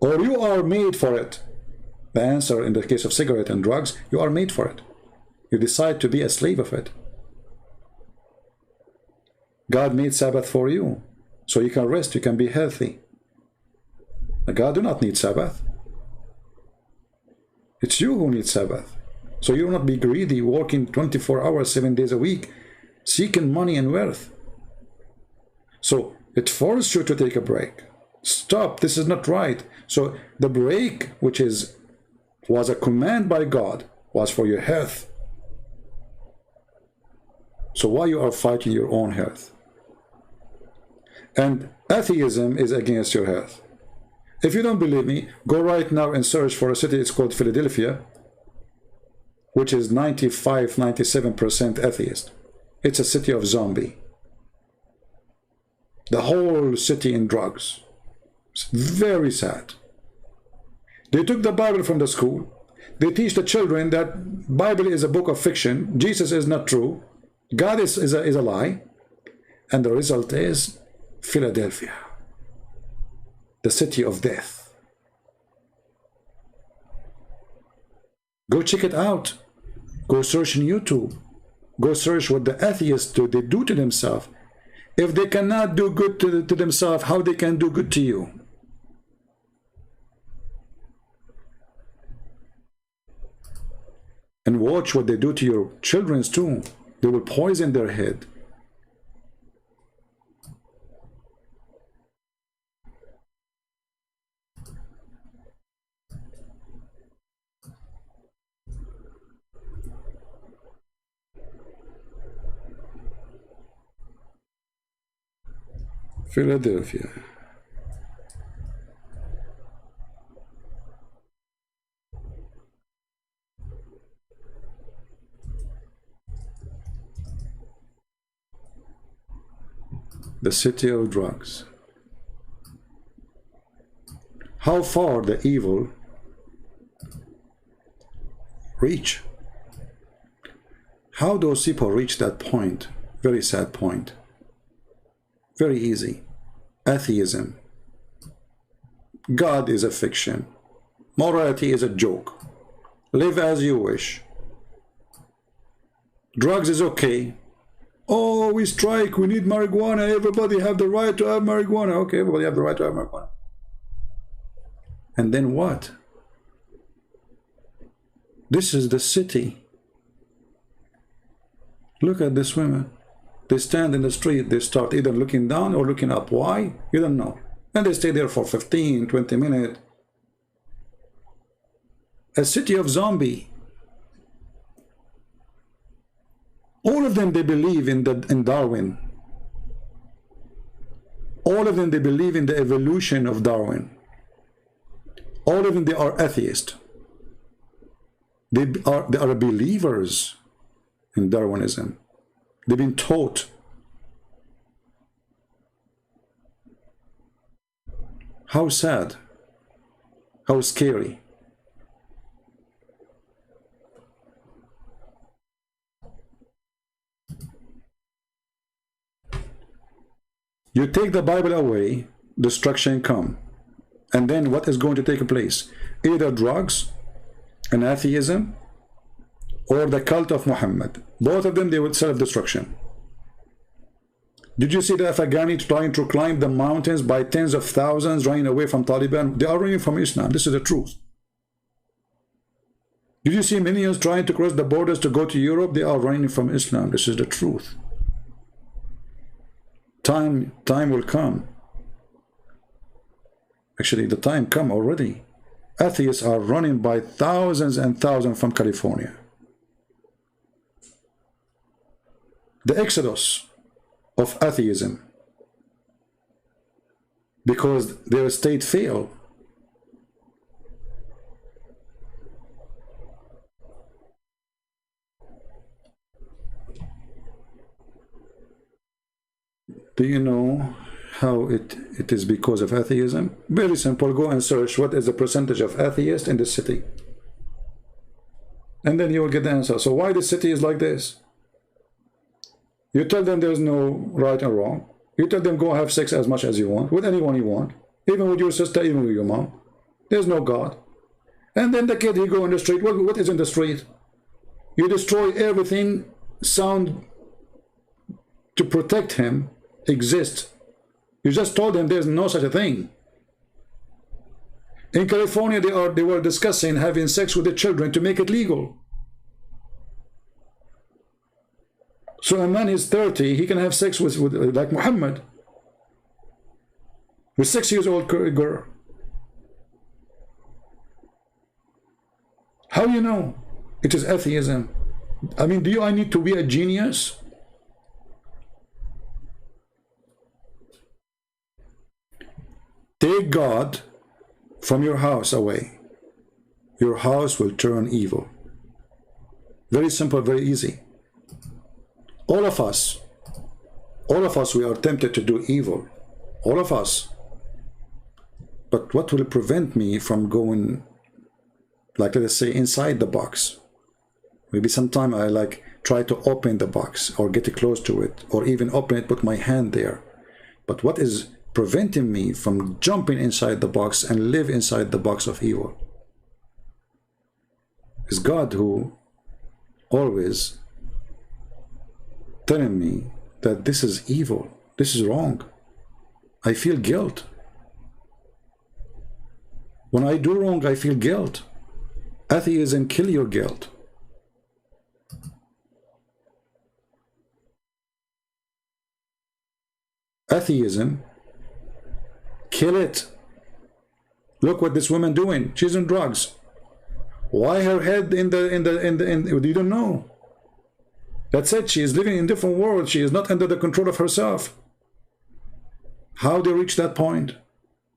Or you are made for it? The answer in the case of cigarette and drugs, you are made for it. You decide to be a slave of it. God made Sabbath for you, so you can rest, you can be healthy. God do not need Sabbath. It's you who need Sabbath. So you will not be greedy, working 24 hours, 7 days a week, seeking money and wealth. So it forces you to take a break. Stop, this is not right. So the break, which was a command by God, was for your health. So why you are fighting your own health? And atheism is against your health. If you don't believe me, go right now and search for a city. It's called Philadelphia, which is 95–97% atheist. It's a city of zombie. The whole city in drugs. It's very sad. They took the Bible from the school. They teach the children that Bible is a book of fiction. Jesus is not true. God is a lie. And the result is Philadelphia. The the city of death. Go check it out. Go search in YouTube. Go search what the atheists do. They do to themselves. If they cannot do good to themselves, how they can do good to you? And watch what they do to your children too. They will poison their head. Philadelphia. The city of drugs. How far the evil reach? How those people reach that point? Very sad point. Very easy. Atheism. God is a fiction. Morality is a joke. Live as you wish. Drugs is okay. Oh, we strike, we need marijuana, everybody have the right to have marijuana. Okay, everybody have the right to have marijuana. And then what? This is the city. Look at this women. They stand in the street, they start either looking down or looking up. Why? You don't know. And they stay there for 15, 20 minutes. A city of zombies. All of them, they believe in Darwin. All of them, they believe in the evolution of Darwin. All of them, they are atheists. They are believers in Darwinism. They've been taught. How sad. How scary. You take the Bible away, destruction come. And then what is going to take place? Either drugs, and atheism, or the cult of Muhammad. Both of them, they would self-destruction. Did you see the Afghani trying to climb the mountains by tens of thousands, running away from Taliban? They are running from Islam. This is the truth. Did you see millions trying to cross the borders to go to Europe? They are running from Islam. This is the truth. Time will come. Actually, the time come already. Atheists are running by thousands and thousands from California. The exodus of atheism, because their state failed. Do you know how it is because of atheism? Very simple. Go and search what is the percentage of atheists in the city. And then you will get the answer. So why the city is like this? You tell them there's no right and wrong. You tell them go have sex as much as you want, with anyone you want, even with your sister, even with your mom. There's no God. And then the kid, he go in the street. What is in the street? You destroy everything sound to protect him exists. You just told them there's no such a thing. In California, they were discussing having sex with the children to make it legal. So a man is 30, he can have sex with like Muhammad, with 6-year-old girl. How you know? It is atheism. I mean, do I need to be a genius? Take God from your house away. Your house will turn evil. Very simple, very easy. All of us, we are tempted to do evil. All of us. But what will prevent me from going, like, let's say, inside the box? Maybe sometime I like try to open the box or get close to it, or even open it, put my hand there. But what is preventing me from jumping inside the box and live inside the box of evil. It's God who always telling me that this is evil, this is wrong. I feel guilt. When I do wrong, I feel guilt. Atheism kill your guilt. Atheism kill it. Look what this woman doing. She's on drugs. Why her head in you don't know. That's it. She is living in a different world. She is not under the control of herself. How they reach that point?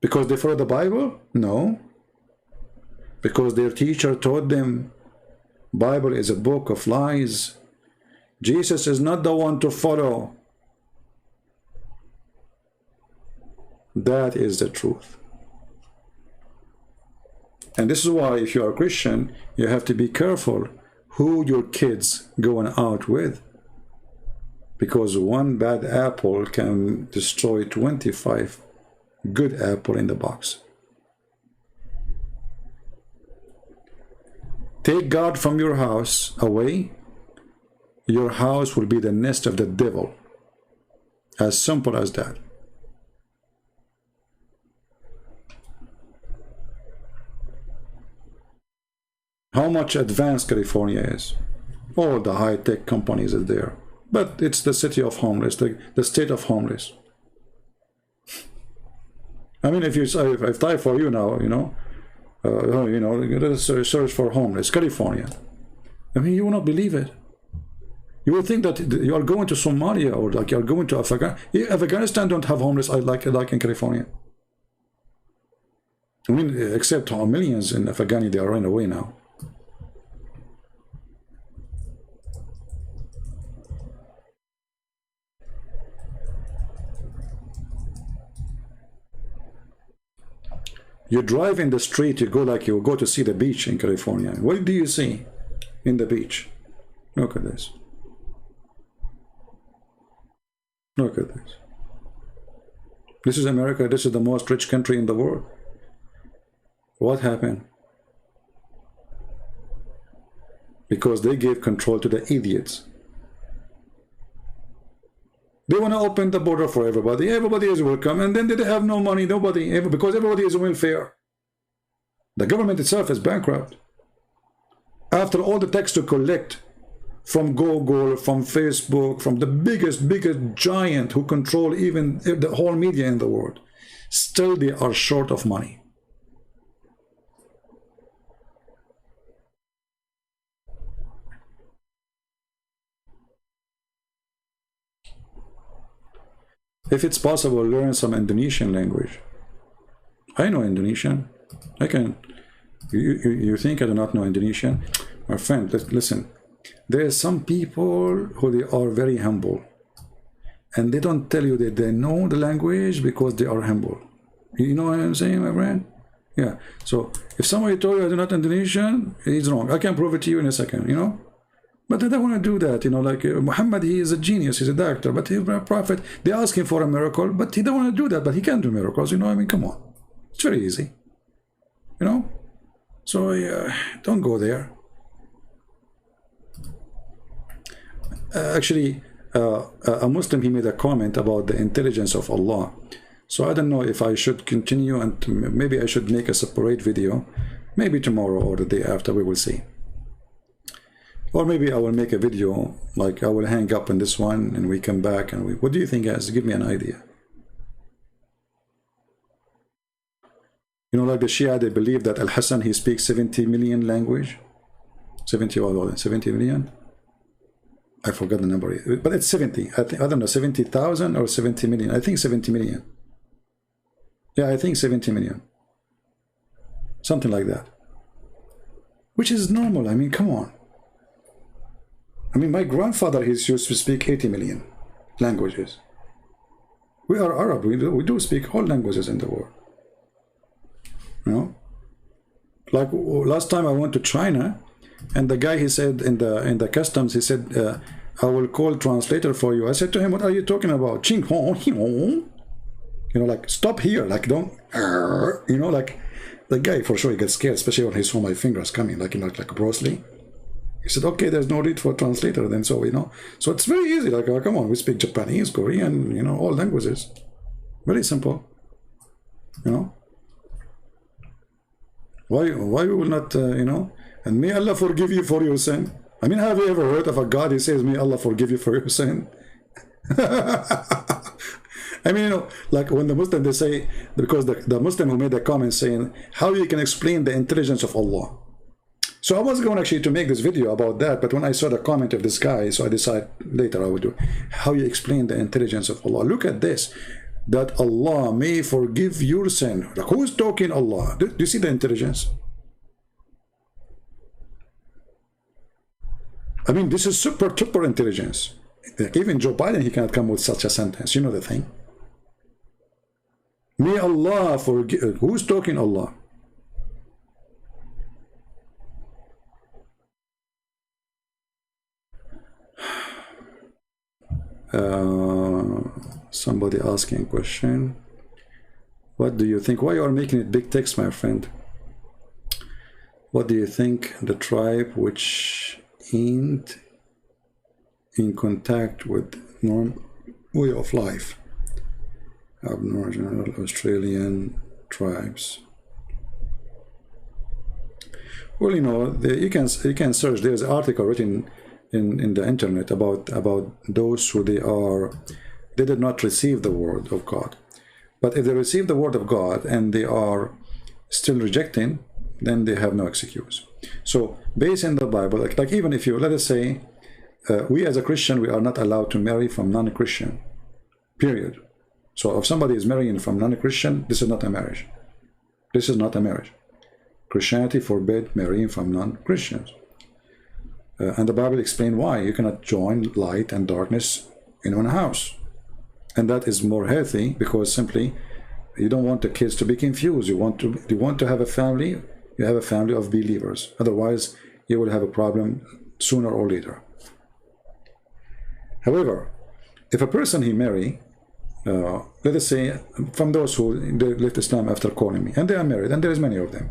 Because they follow the Bible? No. Because their teacher taught them Bible is a book of lies. Jesus is not the one to follow. That is the truth. And this is why if you are a Christian, you have to be careful who your kids going out with. Because one bad apple can destroy 25 good apple in the box. Take God from your house away, your house will be the nest of the devil. As simple as that. How much advanced California is. All the high-tech companies are there. But it's the city of homeless, the state of homeless. I mean, if I type for you now, let us search for homeless, California. I mean, you will not believe it. You will think that you are going to Somalia or like you are going to Afghanistan. Afghanistan don't have homeless like in California. I mean, except millions in Afghanistan, they are running away now. You drive in the street, you go to see the beach in California. What do you see in the beach? Look at this. Look at this. This is America. This is the most rich country in the world. What happened? Because they gave control to the idiots. They want to open the border for everybody. Everybody is welcome. And then they have no money. Because everybody is on welfare. The government itself is bankrupt. After all the tax to collect from Google, from Facebook, from the biggest giant who control even the whole media in the world, still they are short of money. If it's possible, learn some Indonesian language. I know Indonesian. I can. You think I do not know Indonesian? My friend, listen. There are some people who they are very humble. And they don't tell you that they know the language because they are humble. You know what I'm saying, my friend? Yeah. So if somebody told you I do not Indonesian, he's wrong. I can prove it to you in a second, But I don't want to do that, like Muhammad, he is a genius, he's a doctor, but he's a prophet. They ask him for a miracle, but he don't want to do that, but he can do miracles, I mean, come on. It's very easy, So don't go there. Actually, a Muslim, he made a comment about the intelligence of Allah. So I don't know if I should continue and maybe I should make a separate video, maybe tomorrow or the day after, we will see. Or maybe I will make a video, like I will hang up on this one and we come back and what do you think, guys? Give me an idea. Like the Shia, they believe that Al-Hassan, he speaks 70 million language. 70 million? I forgot the number, but it's 70. I don't know, 70,000 or 70 million. I think 70 million. Yeah, I think 70 million. Something like that. Which is normal, I mean, come on. I mean, my grandfather, he used to speak 80 million languages. We are Arab. We do speak all languages in the world. Like last time I went to China, and the guy, he said in the customs, he said, I will call translator for you. I said to him, what are you talking about? Ching hong. You know, like, stop here, like, don't, you know, like, the guy for sure he gets scared, especially when he saw my fingers coming, like, you know, like Bruce Lee. He said, okay, there's no need for a translator then, so, you know. So it's very easy, like, oh, come on, we speak Japanese, Korean, you know, all languages. Very simple, you know. Why we will not, you know, and may Allah forgive you for your sin. I mean, have you ever heard of a God who says, may Allah forgive you for your sin? I mean, you know, like when the Muslim, they say, because the Muslim who made a comment saying, how you can explain the intelligence of Allah. So I was going actually to make this video about that, but when I saw the comment of this guy, so I decided later I would do how you explain the intelligence of Allah. Look at this, that Allah may forgive your sin. Like, who is talking Allah? Do you see the intelligence? I mean, this is super intelligence. Like even Joe Biden, he cannot come with such a sentence. You know the thing. May Allah forgive. Who's talking Allah? Somebody asking a question. What do you think? Why you are making it big text, my friend? What do you think the tribe which ain't in contact with norm way of life, Aboriginal Australian tribes? Well, you know, you can search. There's an article written in the internet about those who they did not receive the word of God. But if they receive the word of God and they are still rejecting, then they have no excuse. So based in the Bible, like even if you, let us say, we as a Christian, we are not allowed to marry from non-Christian, period. So if somebody is marrying from non-Christian, this is not a marriage. This is not a marriage. Christianity forbid marrying from non-Christians. And the Bible explains why. You cannot join light and darkness in one house. And that is more healthy because simply you don't want the kids to be confused. You want to have a family, you have a family of believers. Otherwise, you will have a problem sooner or later. However, if a person he marry, let us say, from those who they left Islam after calling me, and they are married, and there is many of them.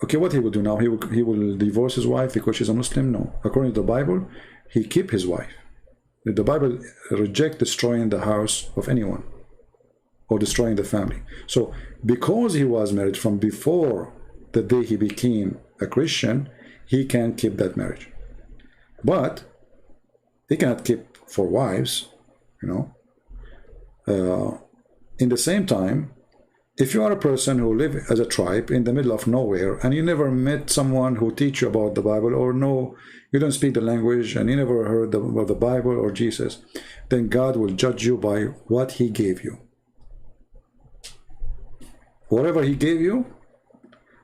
Okay, what he will do now? He will divorce his wife because she's a Muslim? No. According to the Bible, he keep his wife. The Bible rejects destroying the house of anyone or destroying the family. So because he was married from before the day he became a Christian, he can keep that marriage. But he cannot keep 4 wives, you know. In the same time, if you are a person who live as a tribe in the middle of nowhere and you never met someone who teach you about the Bible, or no, you don't speak the language and you never heard about the Bible or Jesus, then God will judge you by what he gave you. Whatever he gave you,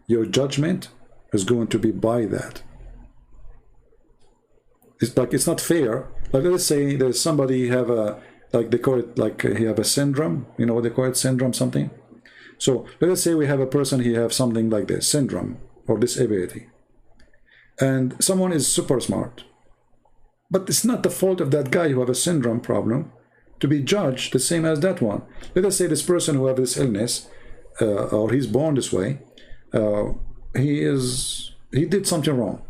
your judgment is going to be by that. It's like, it's not fair. Like, let's say there's somebody have a, like they call it, like he have a syndrome, you know what they call it, syndrome something. So let us say we have a person, he have something like this, syndrome or disability. And someone is super smart. But it's not the fault of that guy who have a syndrome problem to be judged the same as that one. Let us say this person who have this illness, or he's born this way, he did something wrong.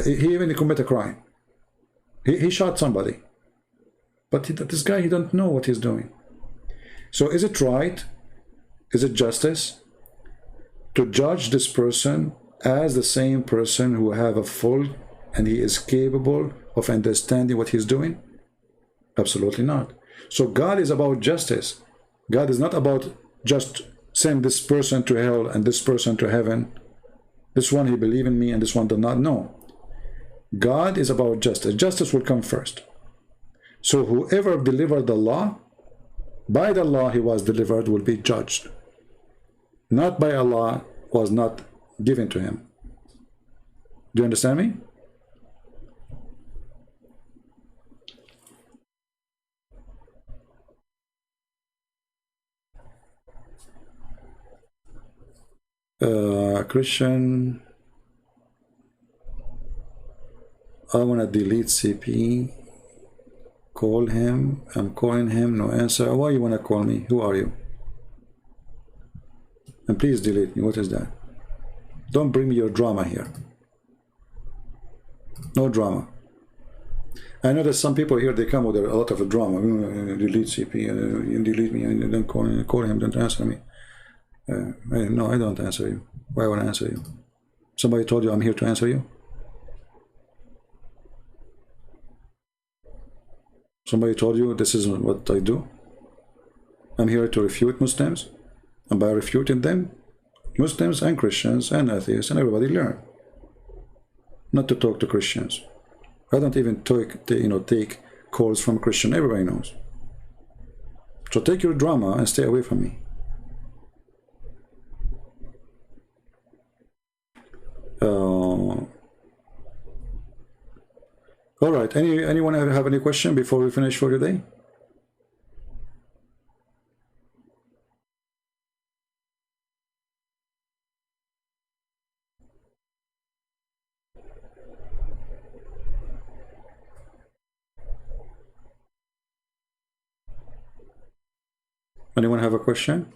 He even committed a crime. He shot somebody. But this guy, he don't know what he's doing. So is it right? Is it justice to judge this person as the same person who have a full and he is capable of understanding what he's doing? Absolutely not. So God is about justice. God is not about just send this person to hell and this person to heaven. This one he believe in me and this one does not. No. God is about justice. Justice will come first. So whoever delivered the law, by the law he was delivered, will be judged. Not by Allah, was not given to him. Do you understand me? Christian, I want to delete CP. Call him. I'm calling him. No answer. Why you want to call me? Who are you? And please delete me. What is that? Don't bring me your drama here. No drama. I know that some people here, they come with a lot of drama. Delete CP, delete me, and then call him, don't answer me. No, I don't answer you. Why would I answer you? Somebody told you I'm here to answer you? Somebody told you this is what I do? I'm here to refute Muslims, and by refuting them, Muslims and Christians and atheists and everybody learn not to talk to Christians. I don't even take calls from Christian. Everybody knows. So take your drama and stay away from me. All right. Anyone have any question before we finish for today? Anyone have a question?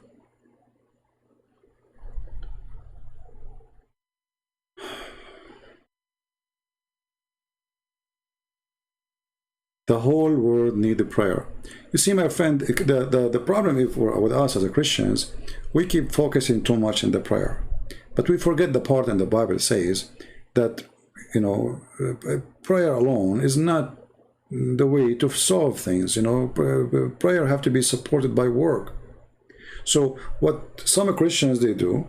The whole world need a prayer. You see, my friend, the problem with us as Christians, we keep focusing too much in the prayer, but we forget the part in the Bible says that, prayer alone is not the way to solve things. Prayer have to be supported by work. So what some Christians they do,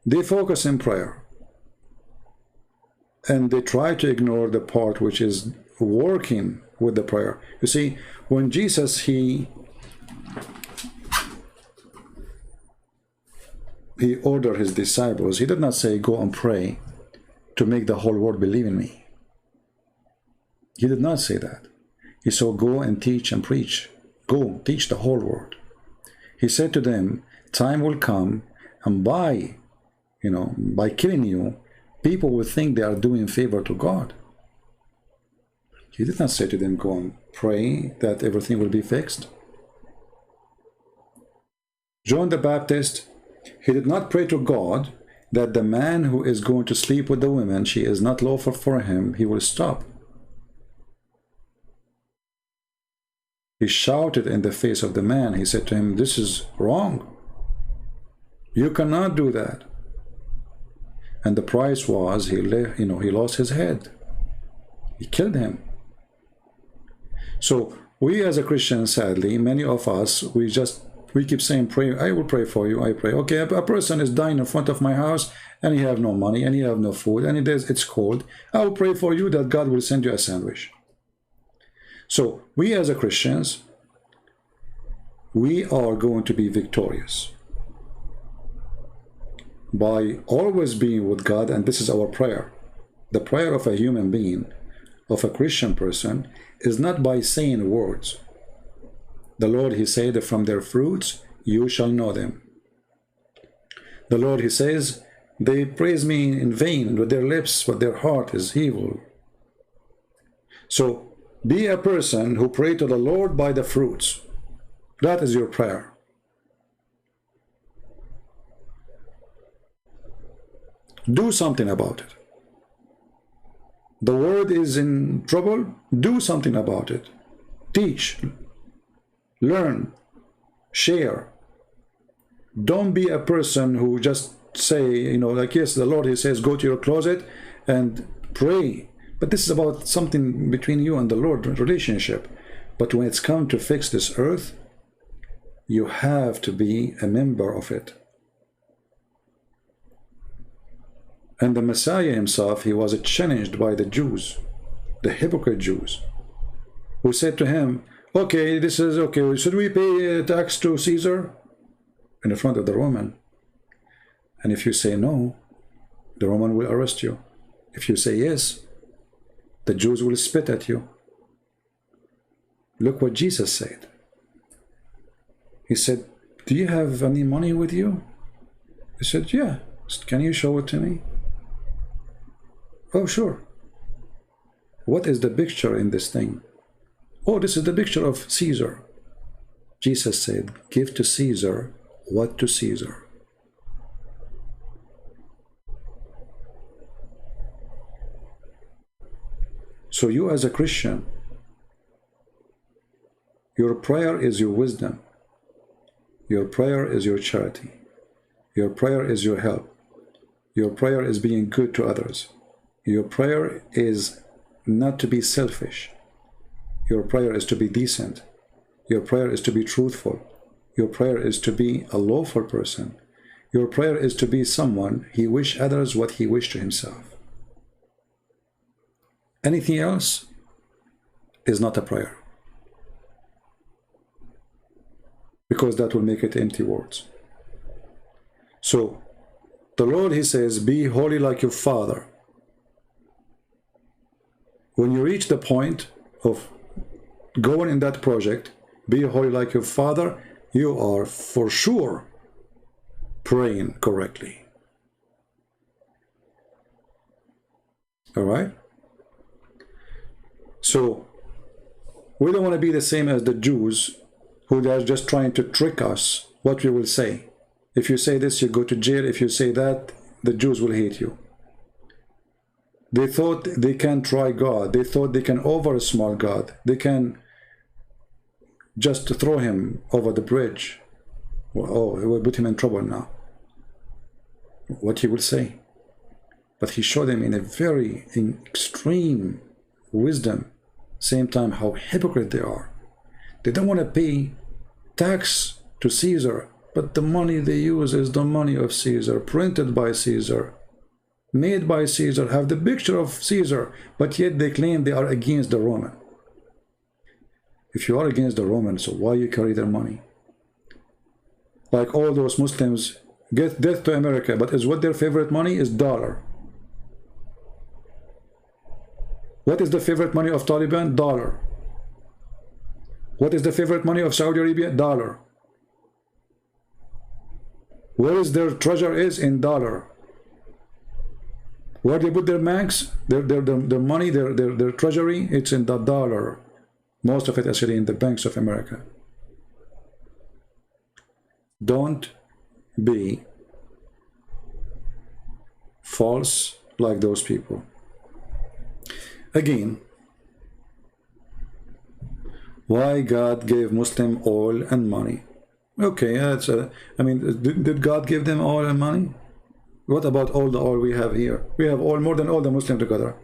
they focus in prayer, and they try to ignore the part which is working with the prayer. You see, when Jesus he ordered his disciples, he did not say go and pray to make the whole world believe in me. He did not say that. He said go and teach and preach. Go teach the whole world. He said to them, time will come, and by killing you, people will think they are doing favor to God. He did not say to them, go and pray that everything will be fixed. John the Baptist, he did not pray to God that the man who is going to sleep with the woman, she is not lawful for him, he will stop. He shouted in the face of the man. He said to him, this is wrong. You cannot do that. And the price was he lost his head. He killed him. So we as a Christian, sadly, many of us, we keep saying, pray, I will pray for you, I pray. Okay, a person is dying in front of my house, and he have no money, and he have no food, and it's cold. I will pray for you that God will send you a sandwich. So we as a Christians, we are going to be victorious by always being with God, and this is our prayer. The prayer of a human being, of a Christian person, is not by saying words. The Lord, he said, from their fruits you shall know them. The Lord, he says, they praise me in vain with their lips, but their heart is evil. So be a person who pray to the Lord by the fruits. That is your prayer. Do something about it. The world is in trouble. Do something about it. Teach, learn, share. Don't be a person who just say, like, yes, the Lord, he says, go to your closet and pray. But this is about something between you and the Lord, relationship. But when it's come to fix this earth, you have to be a member of it. And the Messiah himself, he was challenged by the Jews, the hypocrite Jews, who said to him, okay, this is okay, should we pay tax to Caesar? In front of the Roman. And if you say no, the Roman will arrest you. If you say yes, the Jews will spit at you. Look what Jesus said. He said, do you have any money with you? He said, yeah. Can you show it to me? Oh, sure. what is the picture in this thing? Oh, this is the picture of Caesar. Jesus said, give to Caesar what to Caesar. So you as a Christian, your prayer is your wisdom. Your prayer is your charity. Your prayer is your help. Your prayer is being good to others. Your prayer is not to be selfish. Your prayer is to be decent. Your prayer is to be truthful. Your prayer is to be a lawful person. Your prayer is to be someone he wish others what he wished to himself. Anything else is not a prayer, because that will make it empty words. So the Lord, he says, be holy like your Father. When you reach the point of going in that project, be holy like your Father, you are for sure praying correctly. All right? So we don't want to be the same as the Jews who are just trying to trick us what we will say. If you say this, you go to jail. If you say that, the Jews will hate you. They thought they can try God. They thought they can over-small God. They can just throw him over the bridge. Oh, it will put him in trouble now. What he will say. But he showed them in a very extreme wisdom, same time how hypocrite they are. They don't want to pay tax to Caesar, but the money they use is the money of Caesar, printed by Caesar, made by Caesar, have the picture of Caesar, but yet they claim they are against the Roman. If you are against the Romans, so why you carry their money? Like all those Muslims get death to America, but is what their favorite money is dollar. What is the favorite money of Taliban? Dollar. What is the favorite money of Saudi Arabia? Dollar. Where is their treasure is in dollar. Where they put their banks, their money, their treasury, it's in the dollar. Most of it actually in the banks of America. Don't be false like those people. Again, why God gave Muslim oil and money? Okay, that's I mean, did God give them oil and money? What about all the oil we have here? We have oil more than all the Muslims together.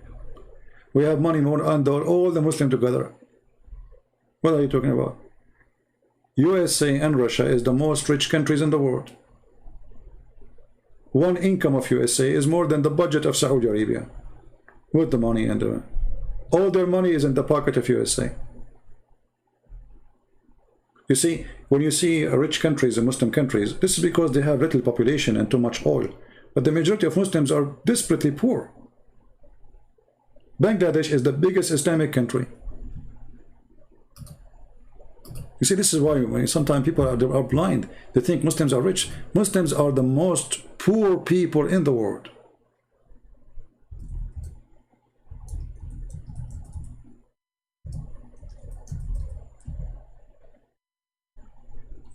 We have money more than all the Muslims together. What are you talking about? USA and Russia is the most rich countries in the world. One income of USA is more than the budget of Saudi Arabia. With the money and all their money is in the pocket of USA. You see, when you see rich countries and Muslim countries, this is because they have little population and too much oil. But the majority of Muslims are desperately poor. Bangladesh is the biggest Islamic country. You see, this is why sometimes people are blind. They think Muslims are rich. Muslims are the most poor people in the world.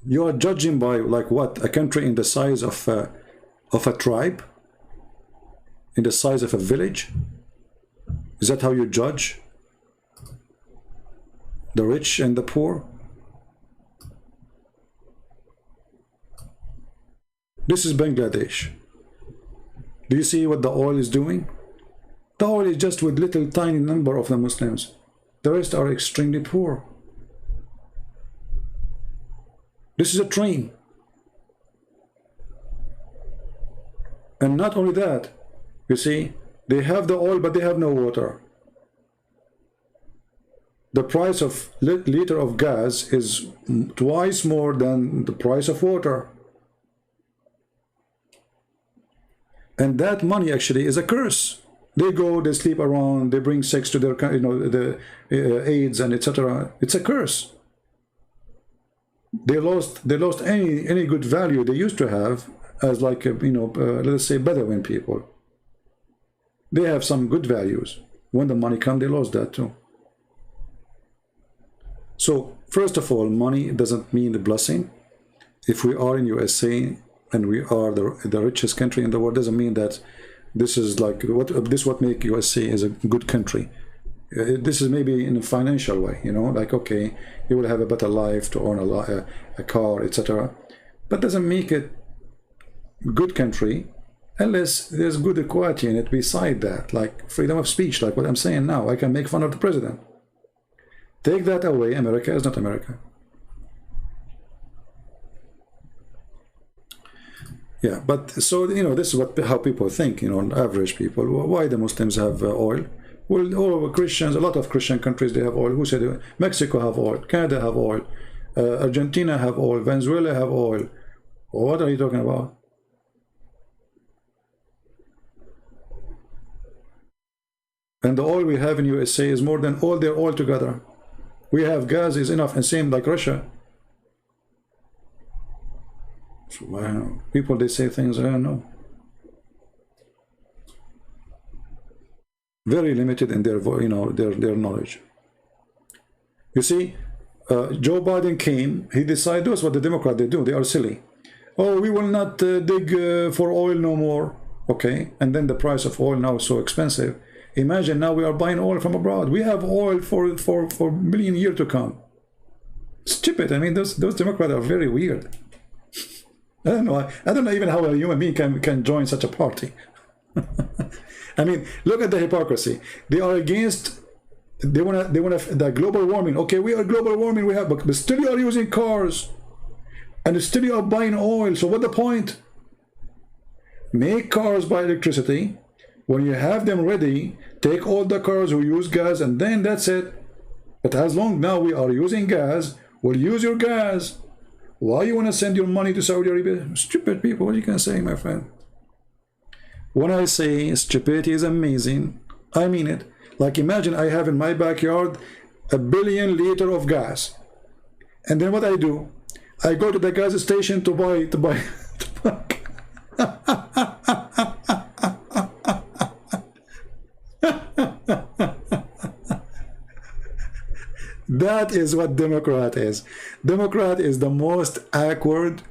You are judging by like what? A country in the size of a tribe? In the size of a village? Is that how you judge the rich and the poor? This is Bangladesh. Do you see what the oil is doing? The oil is just with little tiny number of the Muslims. The rest are extremely poor. This is a train. And not only that, you see, they have the oil, but they have no water. The price of liter of gas is twice more than the price of water. And that money actually is a curse. They go, they sleep around, they bring sex to their, the AIDS and etc. It's a curse. They lost any good value they used to have as like let's say Bedouin people. They have some good values. When the money come, they lost that too. So first of all, money doesn't mean a blessing. If we are in USA and we are the richest country in the world, doesn't mean that this is like what make USA is a good country. This is maybe in a financial way, you know, like, okay, you will have a better life to own a car, etc. But doesn't make it good country unless there's good equality in it beside that, like freedom of speech, like what I'm saying now. I can make fun of the president. Take that away, America is not America. Yeah, but so, you know, this is how people think, you know, average people. Why the Muslims have oil? Well, all Christians, a lot of Christian countries, they have oil. Who said it? Mexico have oil, Canada have oil, Argentina have oil, Venezuela have oil. What are you talking about? And the oil we have in USA is more than all their oil together. We have gas is enough, and same like Russia. So, wow. People, they say things I don't know. Very limited in their, you know, their knowledge. You see, Joe Biden came. He decided, that's what the Democrats they do. They are silly. Oh, we will not dig for oil no more. Okay, and then the price of oil now is so expensive. Imagine now we are buying oil from abroad. We have oil for a million years to come. Stupid. I mean, those Democrats are very weird. I don't know. I don't know even how a human being can join such a party. I mean, look at the hypocrisy. They are against. They wanna the global warming. Okay, we are global warming. We have, but still you are using cars, and still you are buying oil. So what the point? Make cars by electricity. When you have them ready, take all the cars who use gas, and then that's it. But as long now we are using gas, we'll use your gas. Why you want to send your money to Saudi Arabia? Stupid people, what you can say, my friend? When I say stupidity is amazing, I mean it. Like, imagine I have in my backyard 1 billion liters of gas. And then what I do? I go to the gas station to buy. That is what Democrat is. Democrat is the most awkward,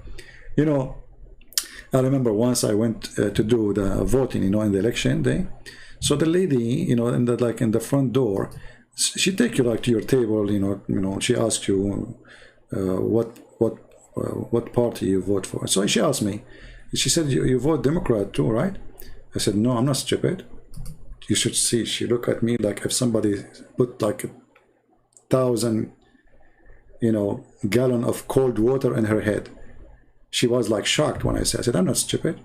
you know. I remember once I went to do the voting, you know, in the election day. So the lady, you know, in the front door, she take you like to your table, you know, she asks you what party you vote for. So she asked me, she said, you vote Democrat too, right? I said, no, I'm not stupid. You should see, she looked at me like if somebody put like 1,000, you know, gallon of cold water in her head. She was like shocked when I said, I'm not stupid.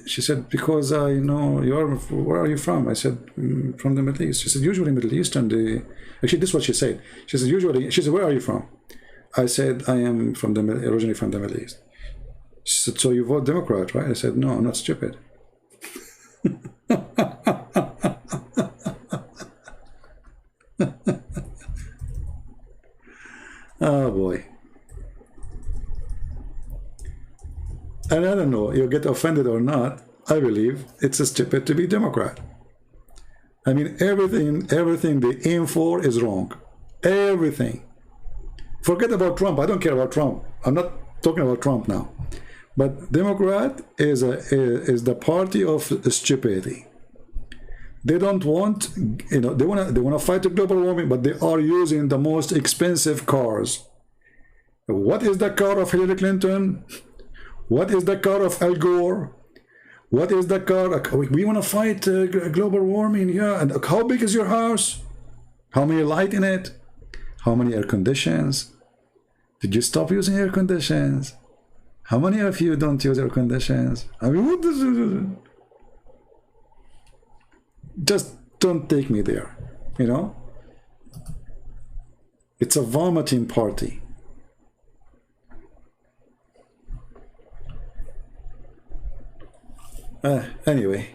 She said, because I know where are you from? I said, from the Middle East. She said, usually Middle Eastern, actually this is what she said. She said, where are you from? I said, I am originally from the Middle East. She said, so you vote Democrat, right? I said, no, I'm not stupid. Oh boy. And I don't know, you get offended or not, I believe it's stupid to be Democrat. I mean, everything they aim for is wrong. Everything. Forget about Trump. I don't care about Trump. I'm not talking about Trump now. But Democrat is the party of stupidity. They don't want, you know, they wanna fight the global warming, but they are using the most expensive cars. What is the car of Hillary Clinton? What is the car of Al Gore? What is the car? We want to fight global warming, yeah. And how big is your house? How many light in it? How many air conditions? Did you stop using air conditions? How many of you don't use air conditions? I mean, what is... Just don't take me there, you know? It's a vomiting party. Anyway.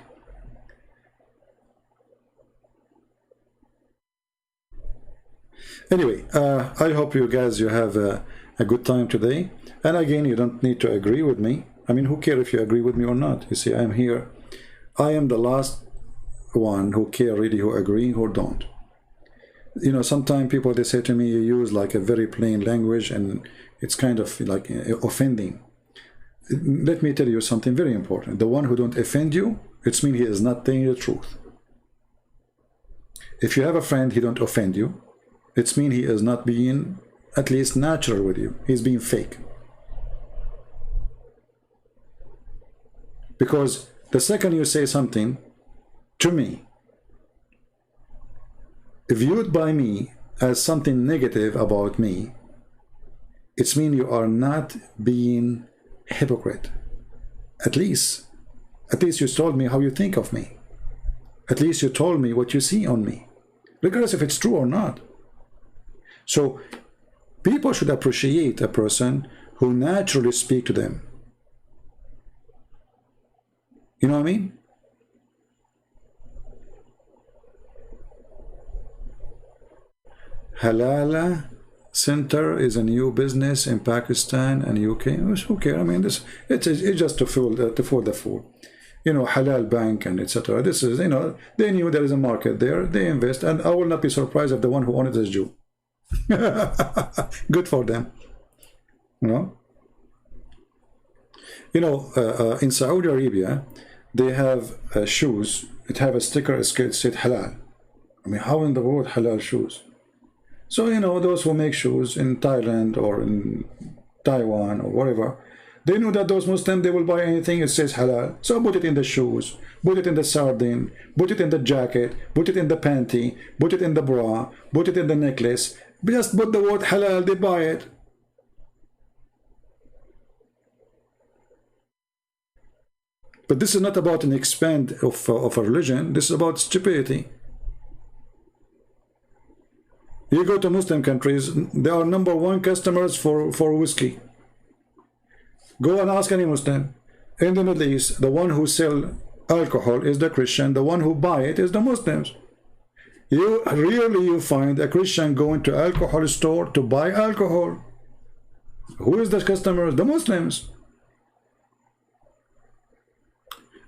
I hope you guys, you have a good time today. And again, you don't need to agree with me. I mean, who cares if you agree with me or not? You see, I'm here. I am the last one who care really, who agree, who don't. You know, sometimes people, they say to me, you use like a very plain language and it's kind of like offending. Let me tell you something very important. The one who don't offend you, it's mean he is not telling you the truth. If you have a friend, he don't offend you, it's mean he is not being at least natural with you. He's being fake. Because the second you say something to me, viewed by me as something negative about me, it's mean you are not being hypocrite. At least you told me how you think of me. At least you told me what you see on me, regardless if it's true or not. So people should appreciate a person who naturally speak to them. You know what I mean? Halala Center is a new business in Pakistan and UK. Who cares? I mean, it's just to fool the fool. You know, Halal Bank and etc. This is, you know, they knew there is a market there. They invest, and I will not be surprised if the one who owned it is Jew. Good for them. You know, in Saudi Arabia, they have shoes. It have a sticker. It said halal. I mean, how in the world halal shoes? So, you know, those who make shoes in Thailand or in Taiwan or whatever, they know that those Muslims, they will buy anything it says halal. So put it in the shoes, put it in the sardine, put it in the jacket, put it in the panty, put it in the bra, put it in the necklace. Just put the word halal, they buy it. But this is not about an expand of a religion. This is about stupidity. You go to Muslim countries, they are #1 customers for whiskey. Go and ask any Muslim. In the Middle East, the one who sell alcohol is the Christian. The one who buy it is the Muslims. You rarely find a Christian going to alcohol store to buy alcohol. Who is the customer? The Muslims.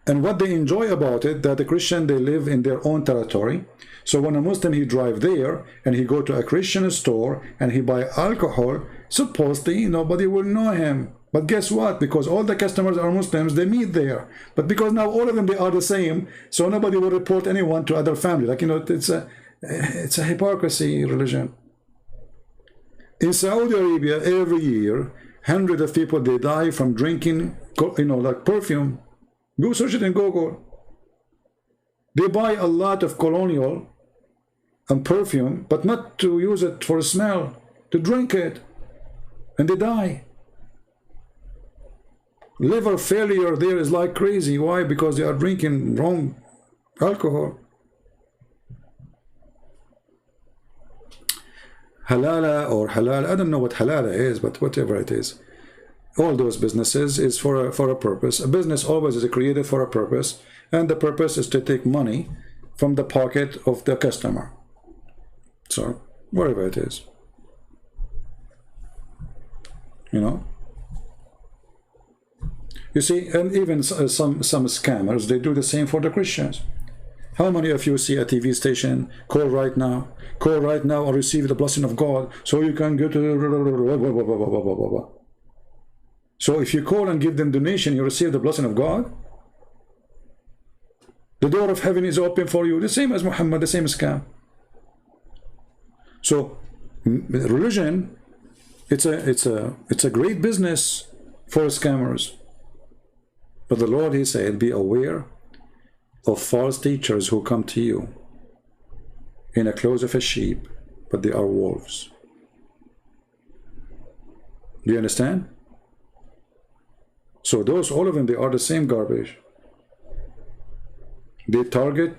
And what they enjoy about it, that the Christian, they live in their own territory. So when a Muslim, he drive there and he go to a Christian store and he buy alcohol, supposedly nobody will know him. But guess what? Because all the customers are Muslims, they meet there. But because now all of them, they are the same, so nobody will report anyone to other family. Like, you know, it's a hypocrisy religion. In Saudi Arabia, every year, hundreds of people, they die from drinking, you know, like perfume. Go search it in Google. They buy a lot of colonial and perfume, but not to use it for a smell, to drink it, and they die. Liver failure there is like crazy. Why? Because they are drinking wrong alcohol. Halala or halal, I don't know what halala is, but whatever it is. All those businesses is for a purpose. A business always is created for a purpose, and the purpose is to take money from the pocket of the customer. So, whatever it is. You know? You see, and even some scammers, they do the same for the Christians. How many of you see a TV station, call right now or receive the blessing of God, so you can get to... So if you call and give them donation, you receive the blessing of God. The door of heaven is open for you, the same as Muhammad, the same scam. So religion, it's a great business for scammers. But the Lord, he said, be aware of false teachers who come to you in the clothes of a sheep, but they are wolves. Do you understand? So those, all of them, they are the same garbage. They target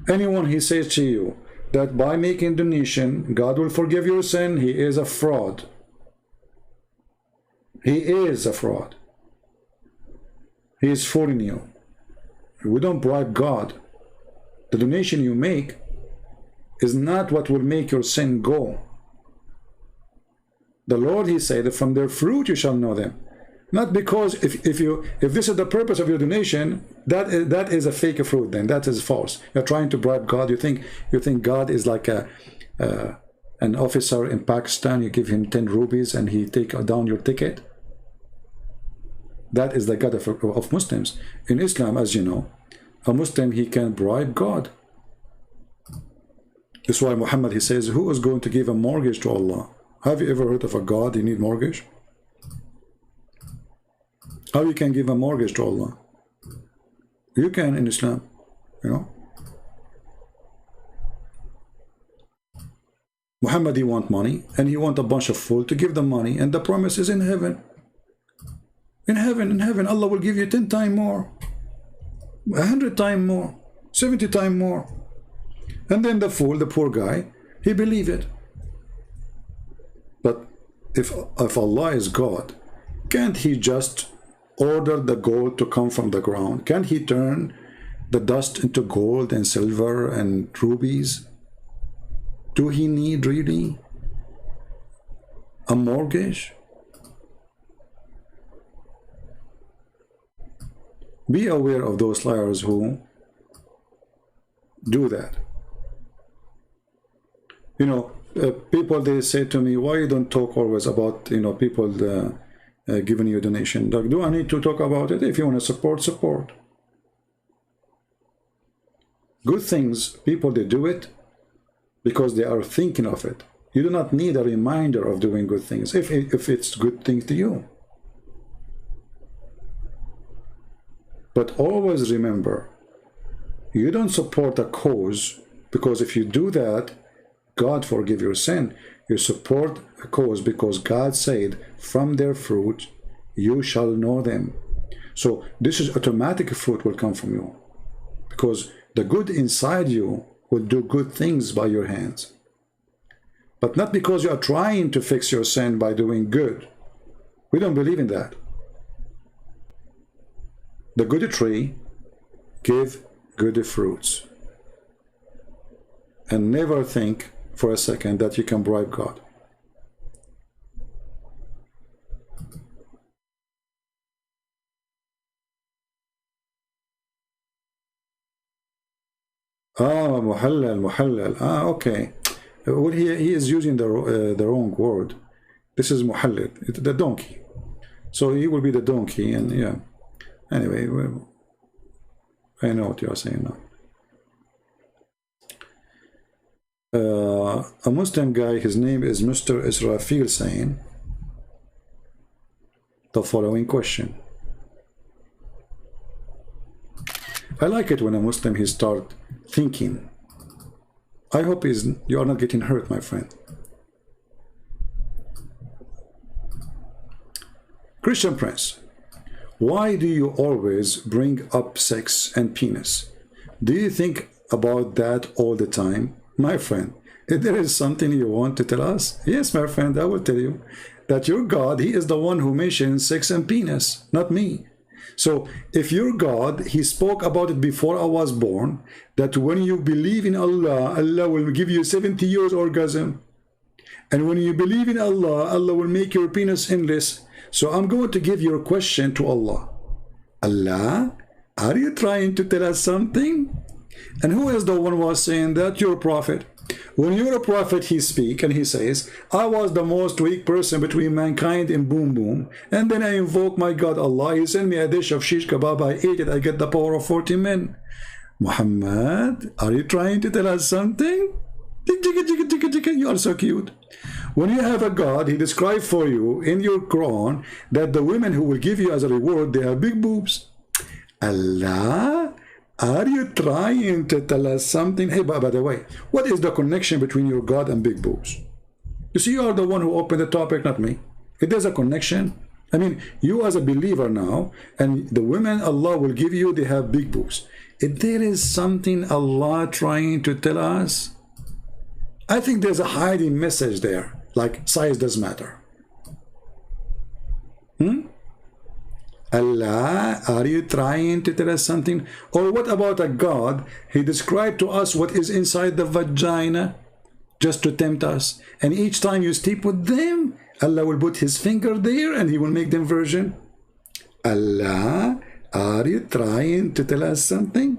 anyone. He says to you that by making donation, God will forgive your sin. He is a fraud. He is a fraud. He is fooling you. We don't bribe God. The donation you make is not what will make your sin go. The Lord, he said, that from their fruit you shall know them. Not because if this is the purpose of your donation, that is a fake fruit. Then that is false. You're trying to bribe God. You think God is like an officer in Pakistan. You give him 10 rupees and he take down your ticket. That is the God of Muslims. In Islam, as you know, a Muslim, he can bribe God. That's why Muhammad, he says, who is going to give a mortgage to Allah? Have you ever heard of a God you need mortgage? How you can give a mortgage to Allah? You can in Islam, you know. Muhammad, he want money and he want a bunch of fool to give them money, and the promise is in heaven. In heaven, Allah will give you 10 times more, 100 times more, 70 times more. And then the fool, the poor guy, he believe it. But if Allah is God, can't he just order the gold to come from the ground? Can't he turn the dust into gold and silver and rubies? Do he need really a mortgage? Be aware of those liars who do that. You know, people, they say to me, why you don't talk always about, you know, people giving you a donation? Like, do I need to talk about it? If you want to support, support. Good things, people, they do it because they are thinking of it. You do not need a reminder of doing good things if it's good things to you. But always remember, you don't support a cause because if you do that, God forgive your sin. You support a cause because God said, from their fruit you shall know them. So this is automatic, fruit will come from you because the good inside you will do good things by your hands. But not because you are trying to fix your sin by doing good. We don't believe in that. The good tree give good fruits. And never think for a second that you can bribe God. Muhallal. Okay. Well, he is using the wrong word. This is muhallal, the donkey. So he will be the donkey, and yeah. Anyway, I know what you are saying now. A Muslim guy, his name is Mr. Israfil, saying the following question. I like it when a Muslim, he start thinking. I hope you are not getting hurt, my friend. Christian Prince, why do you always bring up sex and penis? Do you think about that all the time? My friend, if there is something you want to tell us, yes, my friend, I will tell you that your God, he is the one who mentioned sex and penis, not me. So if your God, he spoke about it before I was born, that when you believe in Allah, Allah will give you 70 years orgasm. And when you believe in Allah, Allah will make your penis endless. So I'm going to give your question to Allah. Allah, are you trying to tell us something? And who is the one who was saying that? Your prophet. When you're a prophet, he speak and he says, I was the most weak person between mankind and boom boom. And then I invoke my God Allah. He sent me a dish of shish kebab. I ate it. I get the power of 40 men. Muhammad, are you trying to tell us something? You are so cute. When you have a God, he described for you in your Quran that the women who will give you as a reward, they have big boobs. Allah, are you trying to tell us something? Hey, by the way, what is the connection between your God and big boobs? You see, you are the one who opened the topic, not me. If there's a connection, I mean, you as a believer now, and the women Allah will give you, they have big boobs. If there is something Allah trying to tell us, I think there's a hiding message there, like size does matter. Allah, are you trying to tell us something? Or what about a God? He described to us what is inside the vagina just to tempt us. And each time you sleep with them, Allah will put his finger there and he will make them virgin. Allah, are you trying to tell us something?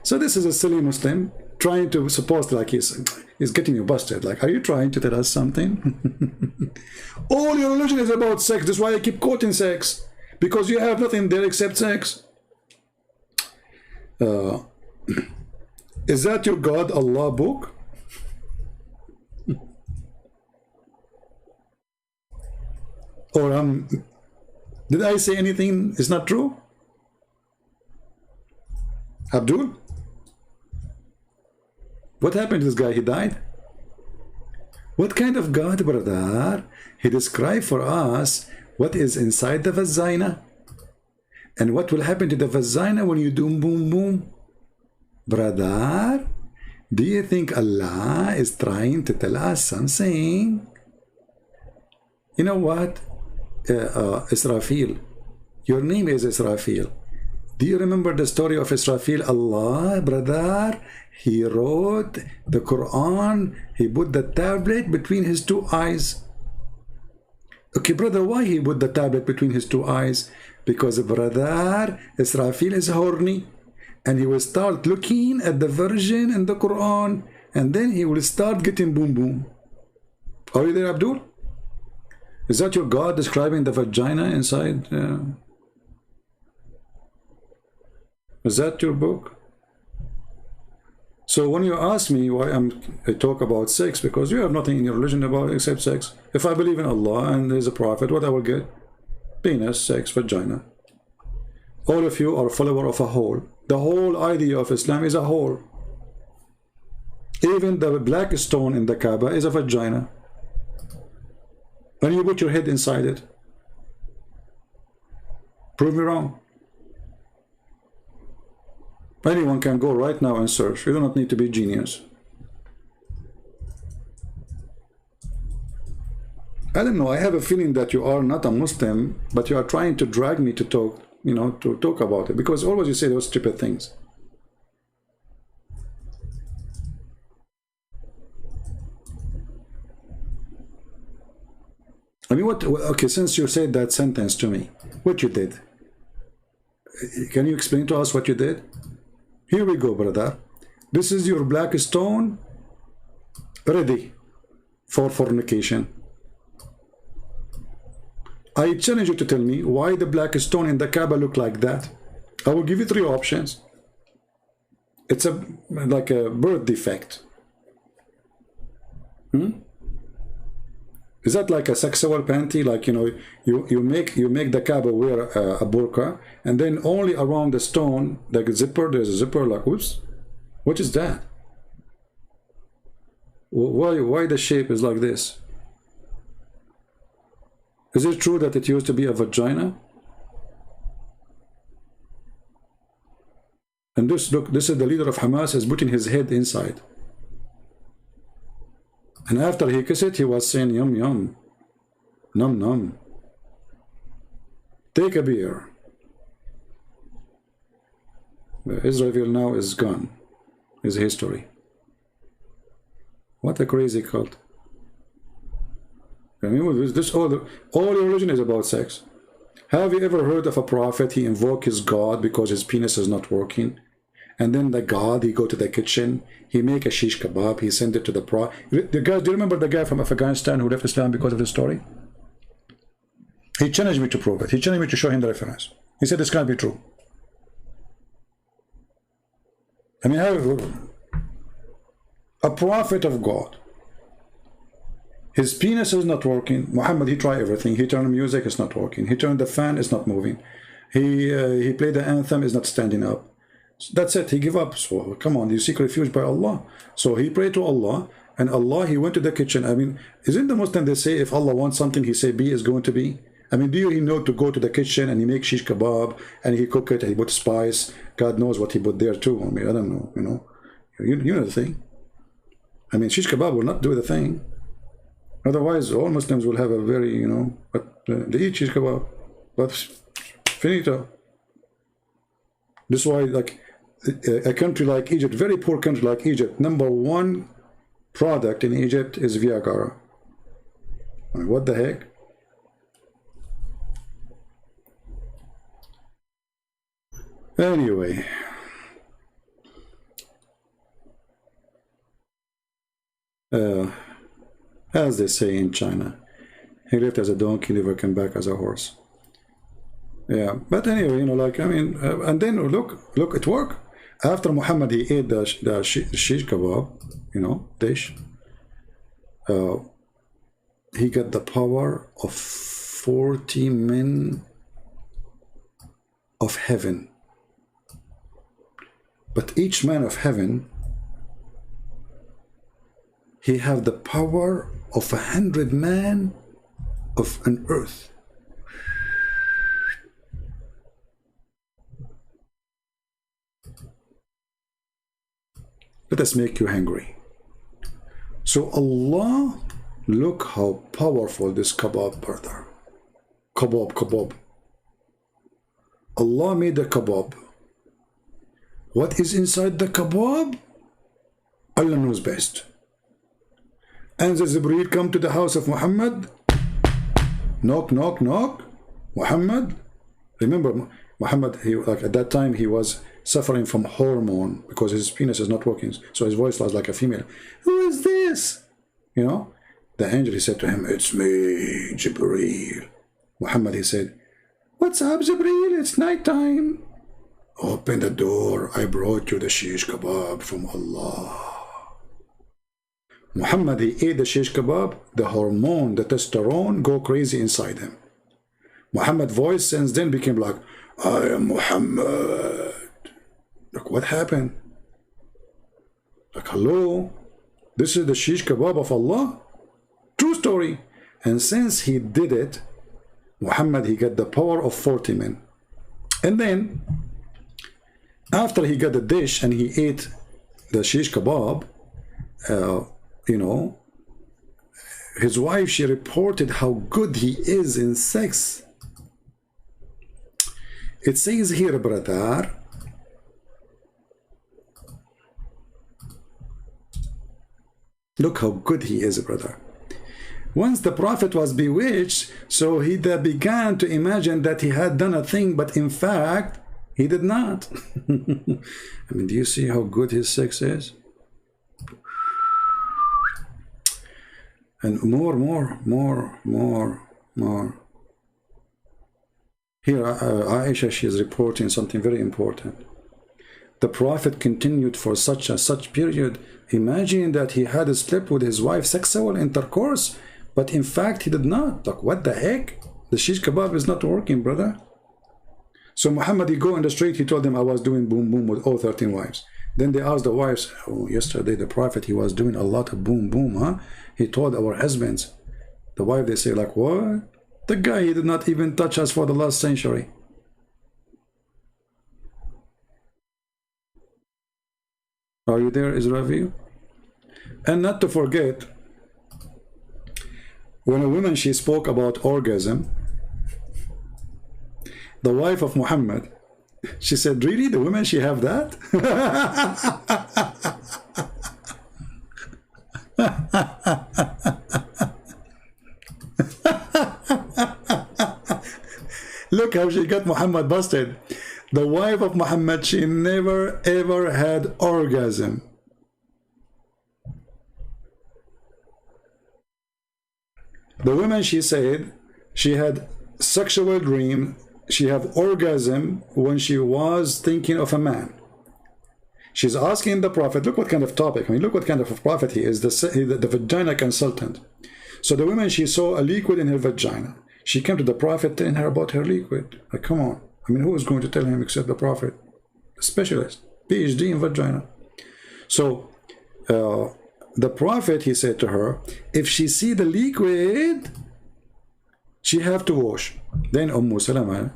So this is a silly Muslim trying to suppose like he's getting you busted. Like, are you trying to tell us something? All your religion is about sex. That's why I keep quoting sex, because you have nothing there except sex. Is that your God Allah book? Or did I say anything is not true? Abdul? What happened to this guy? He died? What kind of God, brother? He described for us what is inside the vagina and what will happen to the vagina when you do boom boom. Brother, do you think Allah is trying to tell us something? You know what? Israfil, your name is Israfil. Do you remember the story of Israfil? Allah, brother, he wrote the Quran, he put the tablet between his two eyes. Okay, brother, why he put the tablet between his two eyes? Because, brother, Israfil is horny, and he will start looking at the version in the Quran, and then he will start getting boom boom. Are you there, Abdul? Is that your God describing the vagina inside? Is that your book? So when you ask me why I talk about sex, because you have nothing in your religion about except sex. If I believe in Allah and there's a prophet, what I will get? Penis, sex, vagina. All of you are follower of a hole. The whole idea of Islam is a hole. Even the black stone in the Kaaba is a vagina. When you put your head inside it. Prove me wrong. Anyone can go right now and search. You do not need to be genius. I don't know. I have a feeling that you are not a Muslim, but you are trying to drag me to talk, you know, to talk about it, because always you say those stupid things. I mean, what? Okay, since you said that sentence to me, what you did? Can you explain to us what you did? Here we go, brother. This is your black stone ready for fornication. I challenge you to tell me why the black stone in the Kaaba look like that. I will give you 3 options. It's like a birth defect. Is that like a sexual panty? Like, you know, you make the Kaaba wear a burqa, and then only around the stone, like a zipper, there's a zipper, like, whoops. What is that? Why the shape is like this? Is it true that it used to be a vagina? And this, look, this is the leader of Hamas is putting his head inside. And after he kissed it, he was saying, yum, yum, num, num. Take a beer. Israel now is gone. Is history. What a crazy cult. I mean, this all your religion is about sex. Have you ever heard of a prophet? He invoked his God because his penis is not working. And then the God, he go to the kitchen, he make a shish kebab, he send it to the prophet. The guy, do you remember the guy from Afghanistan who left Islam because of this story? He challenged me to prove it. He challenged me to show him the reference. He said this can't be true. I mean, a prophet of God, his penis is not working. Muhammad, he tried everything. He turned music, it's not working. He turned the fan, it's not moving. He played the anthem, is not standing up. That's it, he gave up. So come on, you seek refuge by Allah. So he prayed to Allah, and Allah, he went to the kitchen. I mean, isn't the Muslim, they say if Allah wants something, he say be is going to be? I mean, do you know to go to the kitchen and he make shish kebab and he cook it and he put spice? God knows what he put there too. I mean, I don't know, you know. You know the thing. I mean, shish kebab will not do the thing. Otherwise, all Muslims will have a very, you know, but they eat shish kebab. But finito. This is why, like, a country like Egypt, very poor country like Egypt, #1 product in Egypt is Viagra. I mean, what the heck? Anyway, as they say in China, he left as a donkey, never came back as a horse. Yeah, but anyway, you know, like, I mean, and then look, it worked. After Muhammad, he ate the shish kebab, you know, dish. He got the power of 40 men of heaven. But each man of heaven, he have the power of 100 men of an earth. Let us make you hungry. So Allah, look how powerful this kebab, brother. Kebab. Allah made a kebab. What is inside the kebab? Allah knows best. And the Jibreel come to the house of Muhammad. Knock, knock, knock. Muhammad. Remember, Muhammad, he, like at that time, he was suffering from hormone because his penis is not working. So his voice was like a female. Who is this? You know, the angel, he said to him, it's me, Jibreel. Muhammad, he said, what's up, Jibreel? It's nighttime. Open the door. I brought you the shish kebab from Allah. Muhammad, he ate the shish kebab. The hormone, the testosterone, go crazy inside him. Muhammad's voice since then became like, I am Muhammad. Look what happened. Like, hello, this is the shish kebab of Allah. True story. And since he did it, Muhammad, he got the power of 40 men. And then, after he got the dish and he ate the shish kebab, you know, his wife, she reported how good he is in sex. It says here, brother, look how good he is, brother. Once the Prophet was bewitched, so he began to imagine that he had done a thing, but in fact, he did not. I mean, do you see how good his sex is? And more. Here, Aisha, she is reporting something very important. The Prophet continued for such period, imagining that he had slept with his wife, sexual intercourse, but in fact he did not. Like, what the heck? The shish kebab is not working, brother. So Muhammad, he go in the street, he told them, I was doing boom boom with all 13 wives. Then they asked the wives, oh, yesterday the Prophet, he was doing a lot of boom boom, huh? He told our husbands. The wife, they say, like, what? The guy, he did not even touch us for the last century. Are you there, Israel? And not to forget, when a woman, she spoke about orgasm, the wife of Muhammad, she said, really, the women, she have that? Look how she got Muhammad busted. The wife of Muhammad, she never ever had orgasm. The woman, she said, she had sexual dream, she had orgasm when she was thinking of a man. She's asking the Prophet, look what kind of topic, I mean, look what kind of a prophet he is, the vagina consultant. So the woman, she saw a liquid in her vagina. She came to the Prophet telling her about her liquid. Like, come on. I mean, who is going to tell him except the Prophet? A specialist, PhD in vagina. So the Prophet, he said to her, if she see the liquid, she have to wash. Then Salama,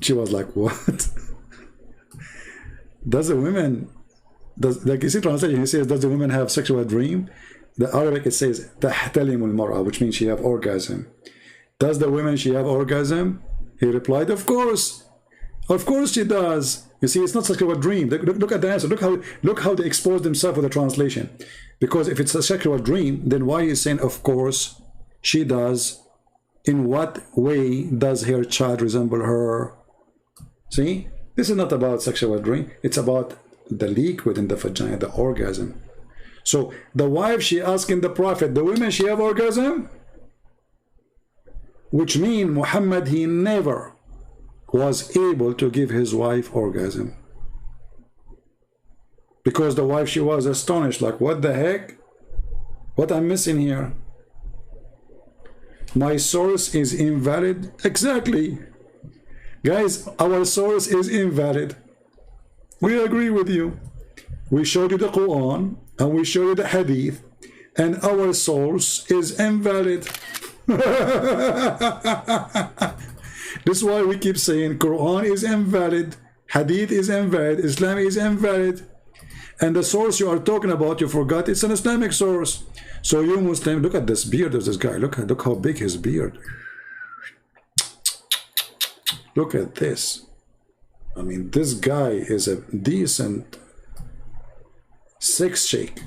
she was like, what? Does the women, like you see translation, he says, does the woman have sexual dream? The Arabic, it says, تحتلم المرأة, which means she have orgasm. Does the woman, she have orgasm? He replied, of course. Of course she does. You see, it's not sexual dream. Look at the answer. Look how they expose themselves with the translation. Because if it's a sexual dream, then why is saying, of course she does? In what way does her child resemble her? See, this is not about sexual dream. It's about the leak within the vagina, the orgasm. So the wife, she asking the Prophet, the women, she have orgasm? Which means Muhammad, he never was able to give his wife orgasm. Because the wife, she was astonished, like, what the heck? What I'm missing here? My source is invalid. Exactly. Guys, our source is invalid. We agree with you. We showed you the Quran and we showed you the Hadith, and our source is invalid. This is why we keep saying Quran is invalid, Hadith is invalid, Islam is invalid. And the source you are talking about, you forgot, it's an Islamic source. So you Muslim, look at this beard of this guy. Look how big his beard. Look at this. I mean, this guy is a decent sex shake.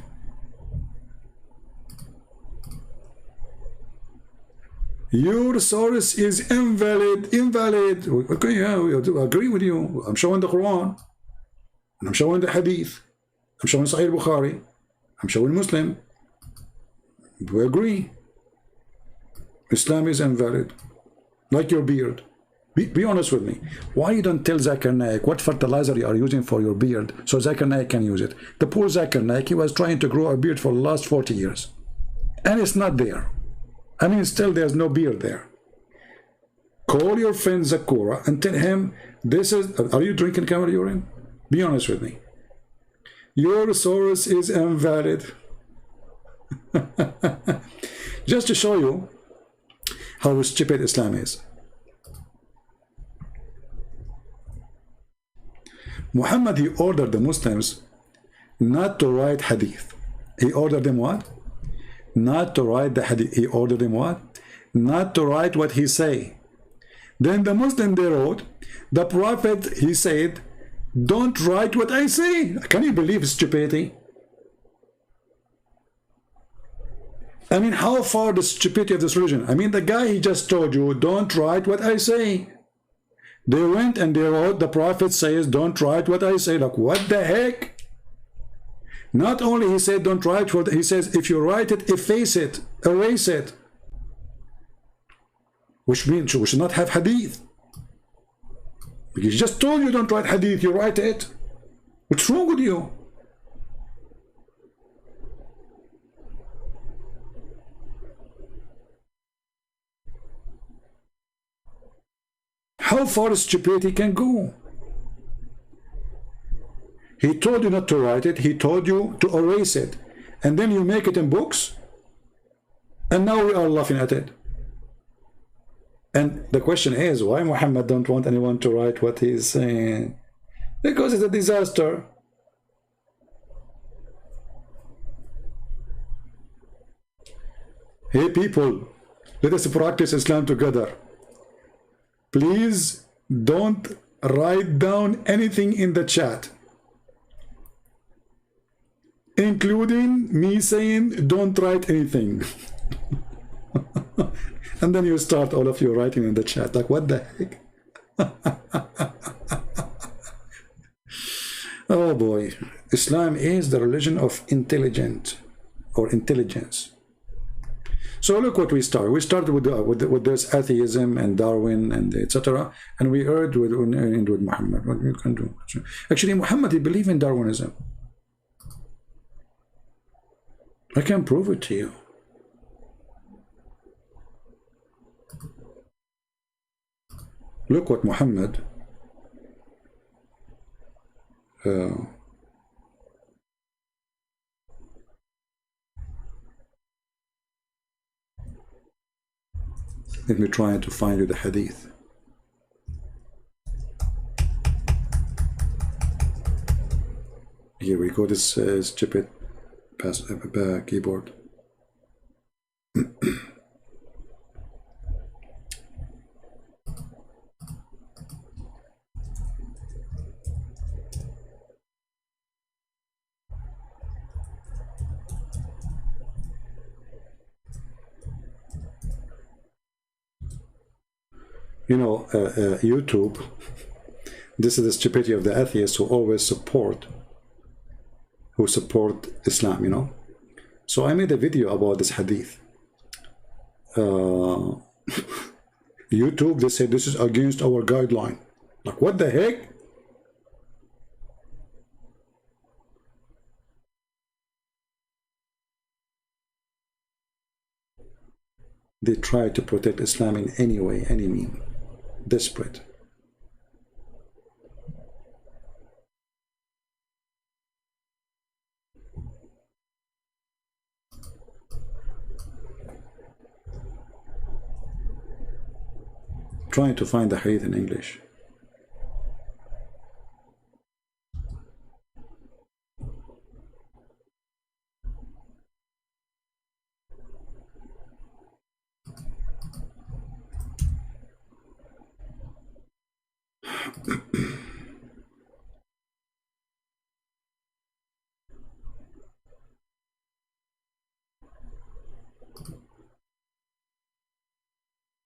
Your source is invalid. Okay, yeah, we agree with you. I'm showing the Quran, and I'm showing the Hadith, I'm showing Sahih Bukhari, I'm showing Muslim. We agree. Islam is invalid. Like your beard. Be honest with me. Why you don't tell Zakir Naik what fertilizer you are using for your beard so Zakir Naik can use it? The poor Zakir Naik, he was trying to grow a beard for the last 40 years. And it's not there. I mean, still there's no beard there. Call your friend Zakura and tell him, this is, are you drinking camel urine? Be honest with me. Your source is invalid. Just to show you how stupid Islam is. Muhammad, he ordered the Muslims not to write hadith. He ordered them what? Not to write the hadith. He ordered them what? Not to write what he say. Then the Muslim, they wrote, the Prophet, he said, don't write what I say. Can you believe stupidity? I mean, how far the stupidity of this religion? I mean, the guy, he just told you, don't write what I say. They went and they wrote, the Prophet says, don't write what I say. Like, what the heck? Not only he said, don't write what he says, if you write it, efface it, erase it. Which means we should not have hadith. He just told you don't write hadith, you write it. What's wrong with you? How far stupidity can go? He told you not to write it, he told you to erase it, and then you make it in books, and now we are laughing at it. And the question is, why Muhammad don't want anyone to write what he is saying? Because it's a disaster. Hey people, let us practice Islam together. Please don't write down anything in the chat, including me saying don't write anything. And then you start, all of you, writing in the chat, like, what the heck? Oh boy, Islam is the religion of intelligence. So look what we started. We started with this atheism and Darwin and etc. And we ended with Muhammad. What you can do? Actually, Muhammad, he believed in Darwinism. I can prove it to you. Look what Muhammad let me try to find you the hadith. Here we go, this stupid keyboard. You know, YouTube, This is the stupidity of the atheists who always support Islam, you know. So I made a video about this hadith. YouTube, they say this is against our guideline. Like, what the heck? They try to protect Islam in any way, any mean. Desperate. Trying to find the hadith in English.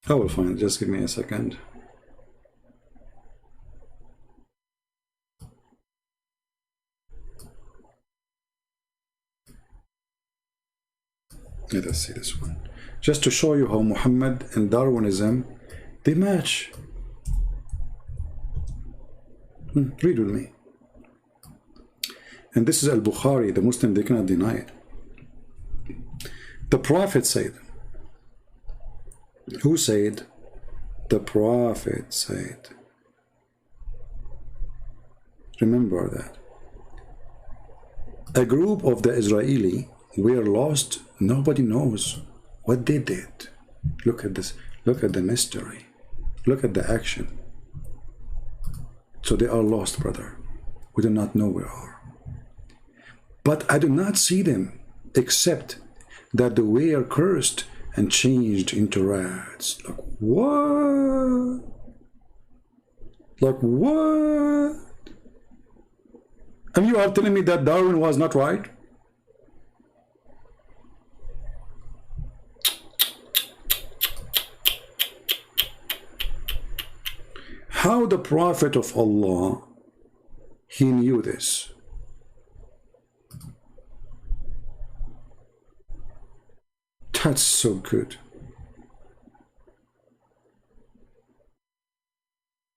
I will find it. Just give me a second. Let us see this one. Just to show you how Muhammad and Darwinism, they match. Read with me. And this is Al-Bukhari, the Muslim, they cannot deny it. The Prophet said, who said? The Prophet said. Remember that. A group of the Israeli were lost. Nobody knows what they did. Look at this. Look at the mystery. Look at the action. So they are lost, brother. We do not know where they are. But I do not see them, except that they were cursed and changed into rats. Like what? Like what? And you are telling me that Darwin was not right? How the Prophet of Allah, he knew this? That's so good.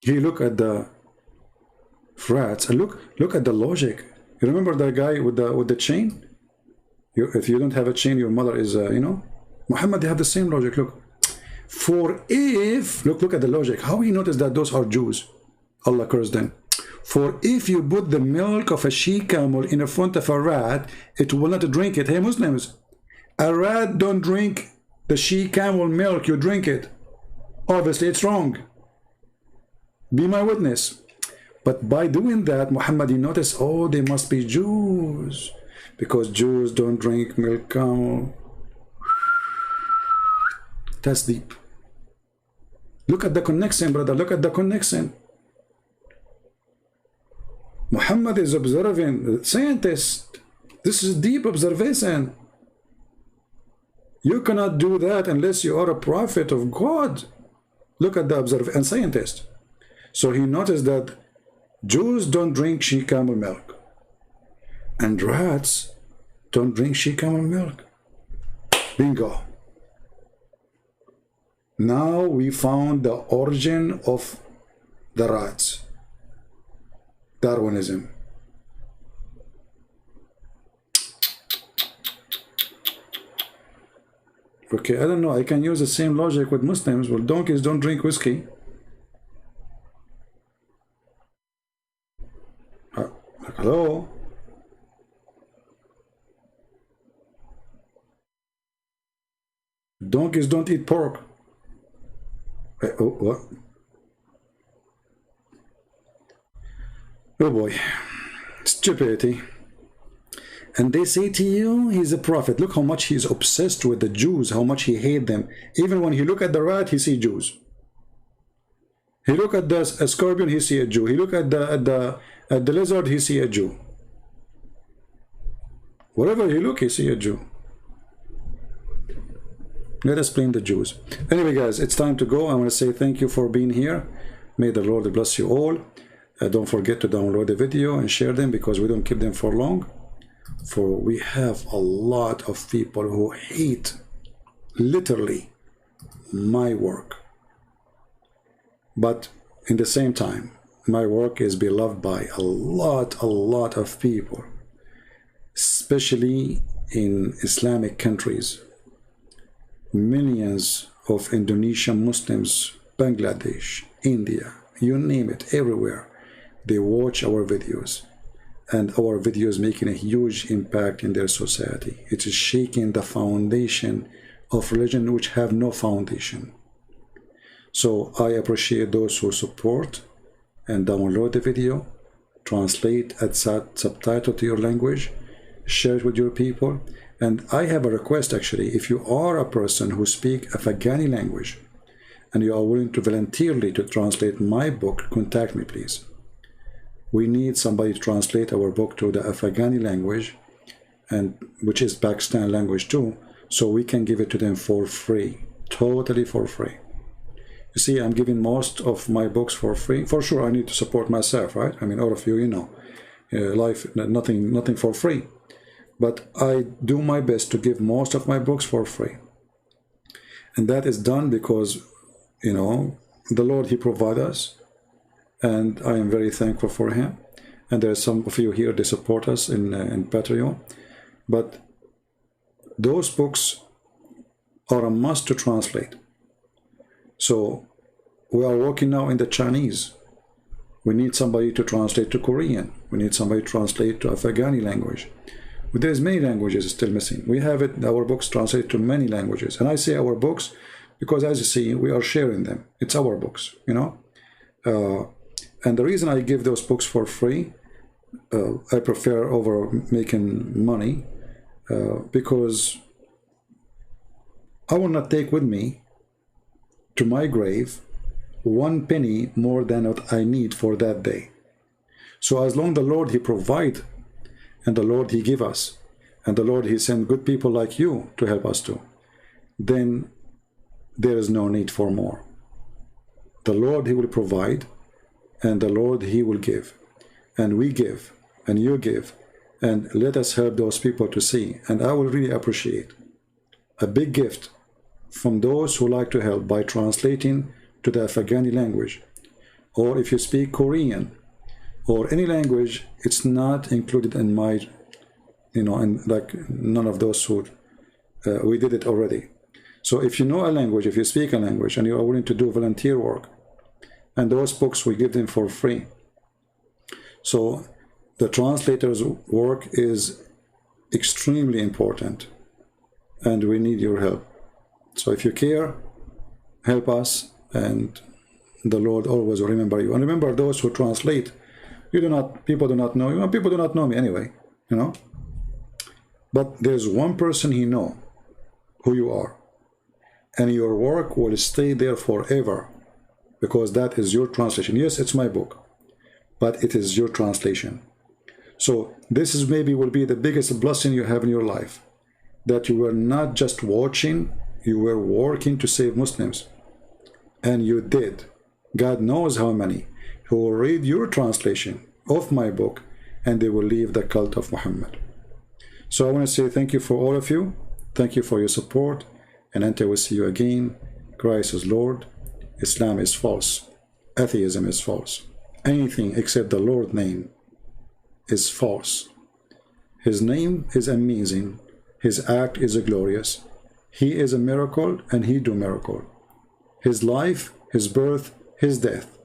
He look at the rats and look at the logic. You remember that guy with the chain? If you don't have a chain, your mother is you know. Muhammad, they have the same logic. Look, for if look at the logic. How he noticed that those are Jews? Allah cursed them. For if you put the milk of a she camel in front of a rat, it will not drink it. Hey Muslims, a rat don't drink the she camel milk, you drink it. Obviously it's wrong. Be my witness. But by doing that, Muhammad, he noticed, oh, they must be Jews, because Jews don't drink milk camel. That's deep. Look at the connection, brother. Look at the connection. Muhammad is observing, scientist. This is deep observation. You cannot do that unless you are a prophet of God. Look at the observer and scientist. So he noticed that Jews don't drink she camel milk, and rats don't drink she camel milk. Bingo. Now we found the origin of the rats. Darwinism. Okay, I don't know. I can use the same logic with Muslims. Well, donkeys don't drink whiskey. Hello? Donkeys don't eat pork. Oh, what? Oh boy. Stupidity. And they say to you, he's a prophet. Look how much he's obsessed with the Jews, how much he hates them. Even when he look at the rat, he see Jews. He look at the scorpion, he see a Jew. He look at the lizard, he see a Jew. Wherever he look, he see a Jew. Let us blame the Jews. Anyway, guys, it's time to go. I want to say thank you for being here. May the Lord bless you all. Don't forget to download the video and share them, because we don't keep them for long. For we have a lot of people who hate, literally, my work. But in the same time, my work is beloved by a lot of people, especially in Islamic countries. Millions of Indonesian Muslims, Bangladesh, India, you name it, everywhere, they watch our videos, and our videos making a huge impact in their society. It is shaking the foundation of religion which have no foundation. So I appreciate those who support and download the video, translate and subtitle to your language, share it with your people. And I have a request, actually. If you are a person who speaks Afghani language and you are willing to voluntarily to translate my book, contact me, please. We need somebody to translate our book to the Afghani language, and which is Pakistan language too, so we can give it to them for free, totally for free. You see, I'm giving most of my books for free. For sure, I need to support myself, right? I mean, all of you, you know, life, nothing for free. But I do my best to give most of my books for free. And that is done because, you know, the Lord, He provides us. And I am very thankful for Him. And there are some of you here, they support us in Patreon. But those books are a must to translate. So we are working now in the Chinese. We need somebody to translate to Korean. We need somebody to translate to Afghani language. But there's many languages still missing. We have it, our books translated to many languages. And I say our books because, as you see, we are sharing them. It's our books, you know. And the reason I give those books for free, I prefer over making money, because I will not take with me to my grave 1 penny more than what I need for that day. So as long as the Lord, He provide, and the Lord, He give us, and the Lord, He send good people like you to help us too, then there is no need for more. The Lord, He will provide, and the Lord, He will give, and we give, and you give, and let us help those people to see. And I will really appreciate a big gift from those who like to help by translating to the Afghani language, or if you speak Korean or any language, it's not included in my, you know, and like none of those who we did it already. So if you know a language, if you speak a language, and you are willing to do volunteer work, and those books we give them for free. So the translator's work is extremely important, and we need your help. So if you care, help us, and the Lord always will remember you. And remember, those who translate, people do not know you. People do not know me anyway, you know. But there's one person He knows who you are, and your work will stay there forever, because that is your translation. Yes, it's my book, but it is your translation. So this is maybe will be the biggest blessing you have in your life, that you were not just watching, you were working to save Muslims. And you did. God knows how many who will read your translation of my book, and they will leave the cult of Muhammad. So I want to say thank you for all of you. Thank you for your support. And until we see you again, Christ is Lord. Islam is false. Atheism is false. Anything except the Lord's name is false. His name is amazing. His act is glorious. He is a miracle, and He do miracle. His life, His birth, His death,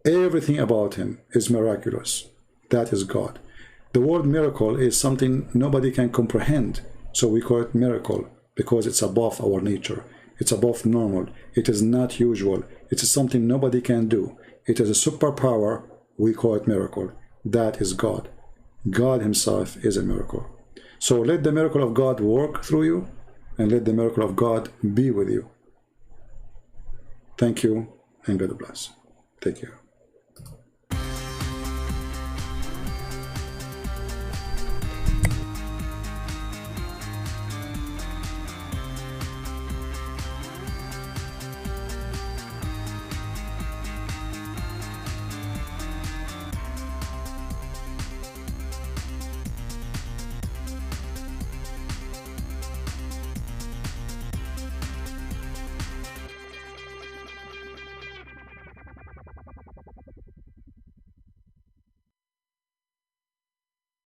everything about Him is miraculous. That is God. The word miracle is something nobody can comprehend, so we call it miracle, because it's above our nature. It's above normal. It is not usual. It is something nobody can do. It is a superpower. We call it miracle. That is God. God Himself is a miracle. So let the miracle of God work through you, and let the miracle of God be with you. Thank you, and God bless. Take care.